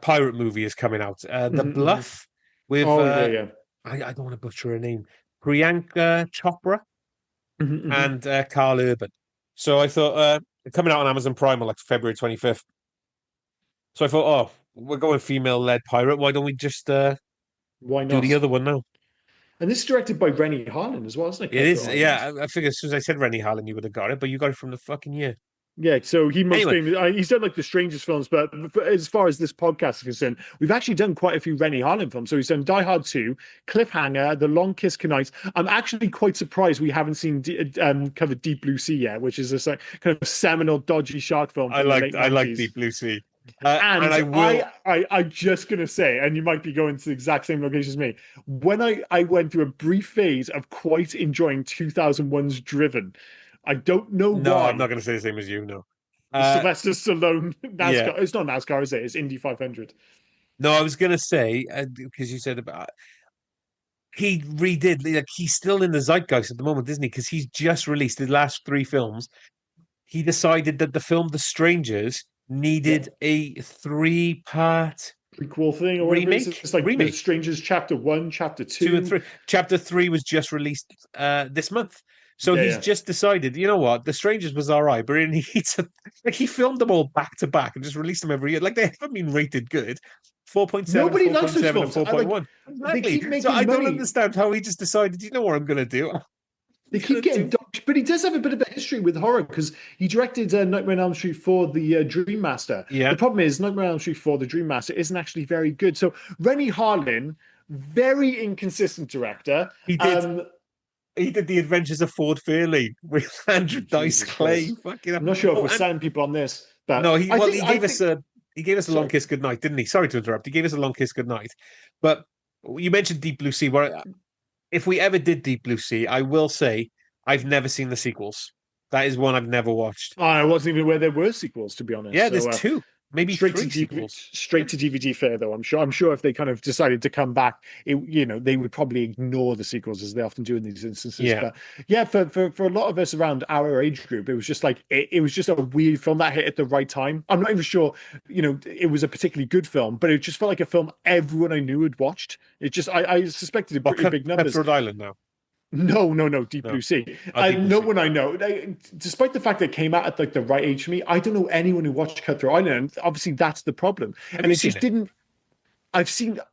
pirate movie is coming out. The Bluff with yeah. I don't want to butcher her name, Priyanka Chopra and Carl Urban. So I thought coming out on Amazon Prime on like February 25th. So I thought, oh, we're going female-led pirate. Why don't we just Why do not? the other one now? And this is directed by Rennie Harlin as well, isn't it? It is, Cutthroat yeah. Island? I figured as soon as I said Rennie Harlin, you would have got it, but you got it from the fucking year. Yeah, so he most Anyway. famous. He's done like the strangest films, but as far as this podcast is concerned, we've actually done quite a few Rennie Harlin films. So he's done Die Hard 2, Cliffhanger, The Long Kiss Goodnight. I'm actually quite surprised we haven't seen covered Deep Blue Sea yet, which is this like kind of seminal dodgy shark film. I like Deep Blue Sea. And I will. I'm just gonna say, and you might be going to the exact same location as me. When I went through a brief phase of quite enjoying 2001's Driven, I don't know No, why. I'm not going to say the same as you. No. Sylvester Stallone NASCAR. Yeah. It's not NASCAR, is it? It's Indy 500. No, I was going to say because you said about he redid like he's still in the zeitgeist at the moment, isn't he? Because he's just released his last 3 films. He decided that the film The Strangers needed a 3-part Prequel thing or whatever. remake. It's like The Strangers Chapter 1, Chapter 2. 2 and 3. Chapter 3 was just released this month. So he's yeah. just decided, you know what, The Strangers was all right, but he needs to, like, he filmed them all back to back and just released them every year. Like, they haven't been rated good. 4.7, Nobody likes those 4.7, and films. I like 4.1. they Exactly. keep So making I don't money. understand how he just decided, you know what I'm going to do? I'm They going keep to getting do. dodged, but he does have a bit of a history with horror because he directed Nightmare on Elm Street for the Dream Master. Yeah, The problem is Nightmare on Elm Street for the Dream Master isn't actually very good. So Rennie Harlin, very inconsistent director. he did. Um, He did The Adventures of Ford Fairlane with oh, Andrew Dice Jesus Clay. Christ, Fucking hell. I'm not sure if Oh, we're and selling people on this, but no, he I gave us think. a long Sorry. kiss goodnight, didn't he? Sorry to interrupt. He gave us a long kiss goodnight. But you mentioned Deep Blue Sea. Where if we ever did Deep Blue Sea, I will say I've never seen the sequels. That is one I've never watched. I wasn't even aware there were sequels, to be honest. Yeah, there's So two, maybe straight to three DVD, sequels. straight to DVD fare though. I'm sure. I'm sure if they kind of decided to come back, they would probably ignore the sequels as they often do in these instances. Yeah. But yeah, for a lot of us around our age group, it was just like it was just a weird film that hit at the right time. I'm not even sure, it was a particularly good film, but it just felt like a film everyone I knew had watched. It just I suspected in What pretty big numbers. Cutthroat Island now? No, Deep No. Blue Sea. Deep Blue No Sea. one I know, despite the fact that it came out at like the right age for me, I don't know anyone who watched Cutthroat Island. And obviously, that's the problem. Have And you it seen just it? didn't.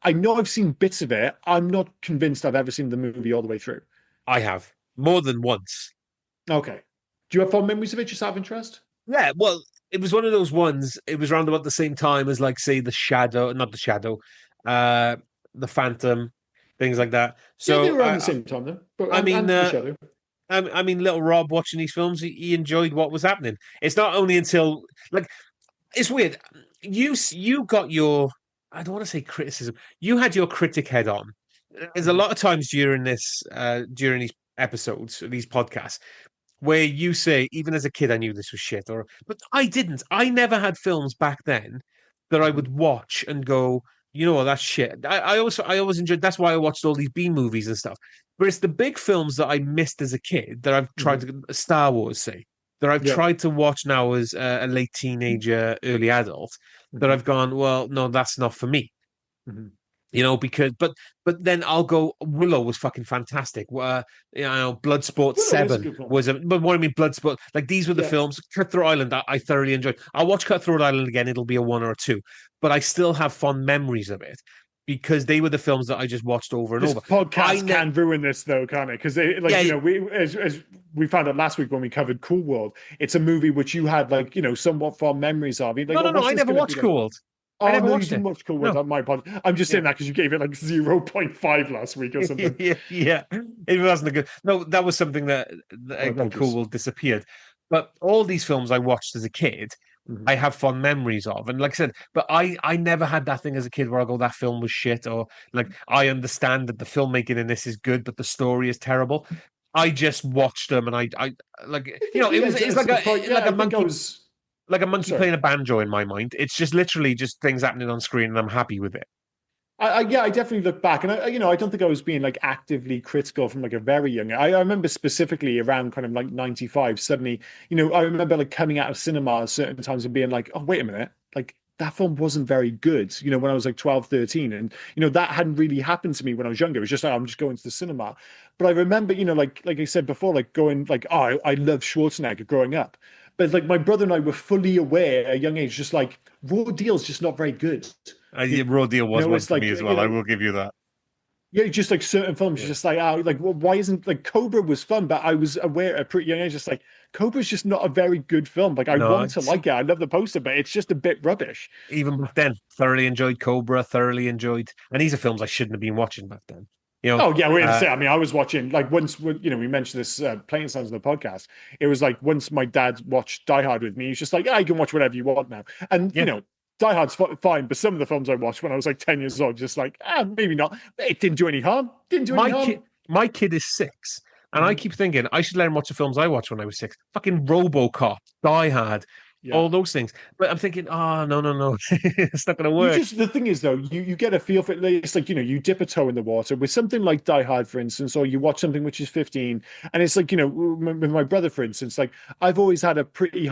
I know I've seen bits of it. I'm not convinced I've ever seen the movie all the way through. I have more than once. Okay. Do you have fond memories of it, just out of interest? Yeah, well, it was one of those ones. It was around about the same time as, like, say, the Shadow, not the Shadow, uh, the Phantom, things like that. Yeah, they So, were around the same time then. But I mean, and The Shadow. I mean, little Rob watching these films, he enjoyed what was happening. It's not only until, like, it's weird. You got your, I don't want to say criticism. You had your critic head on. There's a Mhm. lot of times during these episodes, these podcasts, where you say, even as a kid, I knew this was shit, but I didn't. I never had films back then that I would Mhm. watch and go, you know what, that's shit. I always enjoyed. That's why I watched all these B movies and stuff. But it's the big films that I missed as a kid that I've tried Mhm. to, Star Wars, say, that I've Yeah. tried to watch now as a late teenager, early adult. That Mhm. I've gone, well, no, that's not for me. Mhm. Because but then I'll go. Willow was fucking fantastic. Bloodsport Willow is a 7 good film. was but what I mean, Bloodsport, like, these were the Yeah. films. Cutthroat Island, I thoroughly enjoyed. I'll watch Cutthroat Island again. It'll be a one or a two, but I still have fond memories of it because they were the films that I just watched over and This over. I podcast ne can ruin this though, can't it? Because Yeah, we as we found out last week when we covered Cool World, it's a movie which you had somewhat fond memories of. You're like, no, oh, no, no. what's I this never going to be watched like? Cooled. I Oh never no, you watched didn't it. watch Cool World. No. On my pod. I'm just Yeah. saying that because you gave it like 0.5 last week or something. Yeah, it wasn't a good. No, that was something My that Cool apologies. World disappeared. But all these films I watched as a kid, Mhm. I have fond memories of. And like I said, but I never had that thing as a kid where I go, that film was shit, or like, I understand that the filmmaking in this is good, but the story is terrible. I just watched them, and I like, I think it yeah, was it's yeah. like a I think I monkey, was. like a Oh, monkey sorry. playing a banjo in my mind. It's just literally just things happening on screen, and I'm happy with it. Yeah, I definitely look back, and I don't think I was being like actively critical from like a very young. I remember specifically around kind of like 95. Suddenly, I remember like coming out of cinema at certain times and being like, "Oh, wait a minute! Like that film wasn't very good." When I was like 12, 13, and that hadn't really happened to me when I was younger. It was just like I'm just going to the cinema. But I remember, like I said before, like going like, "Oh, I love Schwarzenegger growing up." But like my brother and I were fully aware at a young age, just like Raw Deal's just not very good. You Raw Deal was one it's for me like as well. I will give you that. yeah, just like certain films, you're Yeah. just like, oh, like, well, why isn't like Cobra was fun, but I was aware at a pretty young age, just like Cobra's just not a very good film. Like, I No, want to like it, I love the poster, but it's just a bit rubbish. even back then, thoroughly enjoyed Cobra, thoroughly enjoyed, and these are films I shouldn't have been watching back then. You know, Oh yeah, we're to uh, say. I mean, I was watching like once we mentioned this playing sounds on the podcast. It was like once my dad watched Die Hard with me, he's just like, yeah, you can watch whatever you want now. And yeah, Die Hard's fine, but some of the films I watched when I was like 10 years old, just like, maybe not. It didn't do any harm. Didn't do any my harm. kid, my kid is 6, and I Mhm. keep thinking I should let him watch the films I watched when I was 6. Fucking RoboCop, Die Hard, Yeah. all those things. But I'm thinking, oh, no, no, no, it's not going to You work. just the thing is though, you get a feel for it. It's like you dip a toe in the water with something like Die Hard, for instance, or you watch something which is 15, and it's like with my brother, for instance, like I've always had a pretty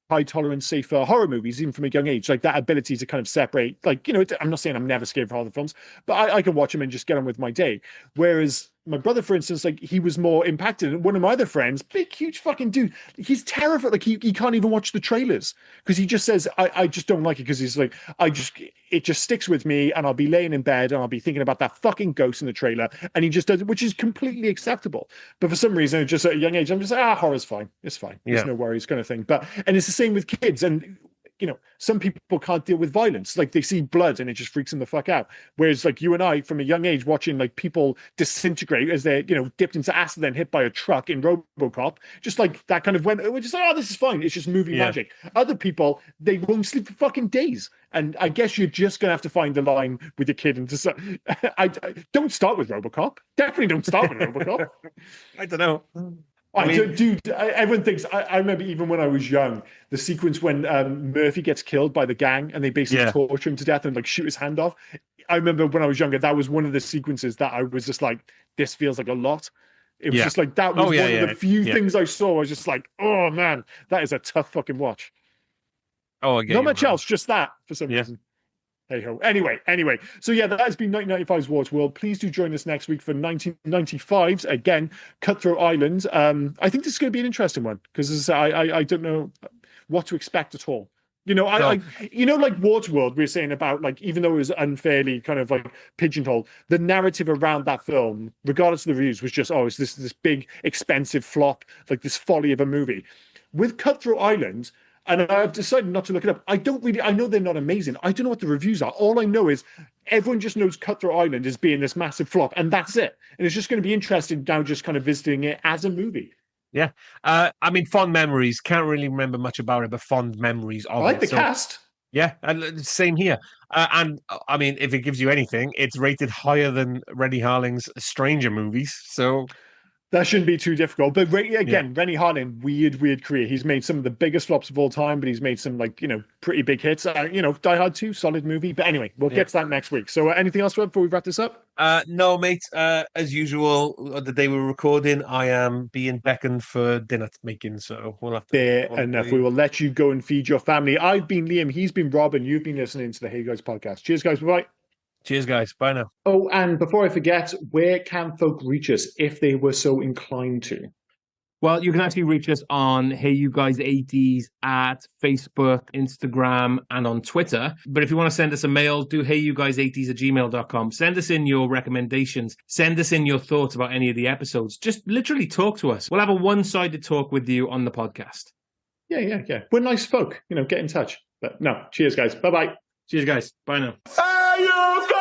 high tolerance, say, for horror movies, even from a young age, like that ability to kind of separate, like I'm not saying I'm never scared of horror films, but I can watch them and just get on with my day. Whereas my brother, for instance, like he was more impacted. And one of my other friends, big, huge fucking dude, he's terrified. Like he can't even watch the trailers because he just says, I just don't like it because he's like, it just sticks with me and I'll be laying in bed and I'll be thinking about that fucking ghost in the trailer. And he just does it, which is completely acceptable. But for some reason, just at a young age, I'm just like, horror's fine. It's fine. There's no worries kind of thing. And it's the same with kids. And some people can't deal with violence. Like they see blood and it just freaks them the fuck out. Whereas like you and I, from a young age, watching like people disintegrate as they're, dipped into acid and hit by a truck in RoboCop, just like that kind of we're just like, this is fine. It's just movie magic. Other people, they won't sleep for fucking days. And I guess you're just going to have to find the line with your kid and just, I don't start with RoboCop. Definitely don't start with RoboCop. I don't know. Everyone thinks. I remember even when I was young, the sequence when Murphy gets killed by the gang and they basically torture him to death and like shoot his hand off. I remember when I was younger, that was one of the sequences that I was just like, this feels like a lot. It was just like that was one of the few things I saw. I was just like, oh man, that is a tough fucking watch. Oh, again, not much else, just that for some reason. Hey ho. Anyway. So yeah, that has been 1995's Waterworld. Please do join us next week for 1995's again, Cutthroat Island. I think this is going to be an interesting one because I don't know what to expect at all. Like Waterworld, we were saying about like even though it was unfairly kind of like pigeonholed, the narrative around that film, regardless of the reviews, was just it's this big expensive flop, like this folly of a movie. With Cutthroat Island. And I've decided not to look it up. I know they're not amazing. I don't know what the reviews are. All I know is everyone just knows Cutthroat Island as being this massive flop, and that's it. And it's just going to be interesting now just kind of visiting it as a movie. Yeah. I mean, fond memories. Can't really remember much about it, but fond memories of it. I like the cast. Yeah, and same here. And I mean, if it gives you anything, it's rated higher than Renny Harling's Stranger movies. So... that shouldn't be too difficult. But Renny Harlin, weird career. He's made some of the biggest flops of all time, but he's made some pretty big hits. Die Hard 2, solid movie. But anyway, we'll get to that next week. So anything else before we wrap this up? No, mate. As usual, the day we're recording, I am being beckoned for dinner making. So we'll have to. Fair enough. We will let you go and feed your family. I've been Liam. He's been Rob, and you've been listening to the Hey Guys podcast. Cheers, guys. Bye. Cheers, guys. Bye now. Oh, and before I forget, where can folk reach us if they were so inclined to? Well, you can actually reach us on Hey You Guys 80s at Facebook, Instagram, and on Twitter. But if you want to send us a mail, do heyyouguys80s@gmail.com. Send us in your recommendations. Send us in your thoughts about any of the episodes. Just literally talk to us. We'll have a one-sided talk with you on the podcast. Yeah. We're nice folk. Get in touch. But no, cheers, guys. Bye-bye. Cheers, guys. Bye now. Hey, you guys!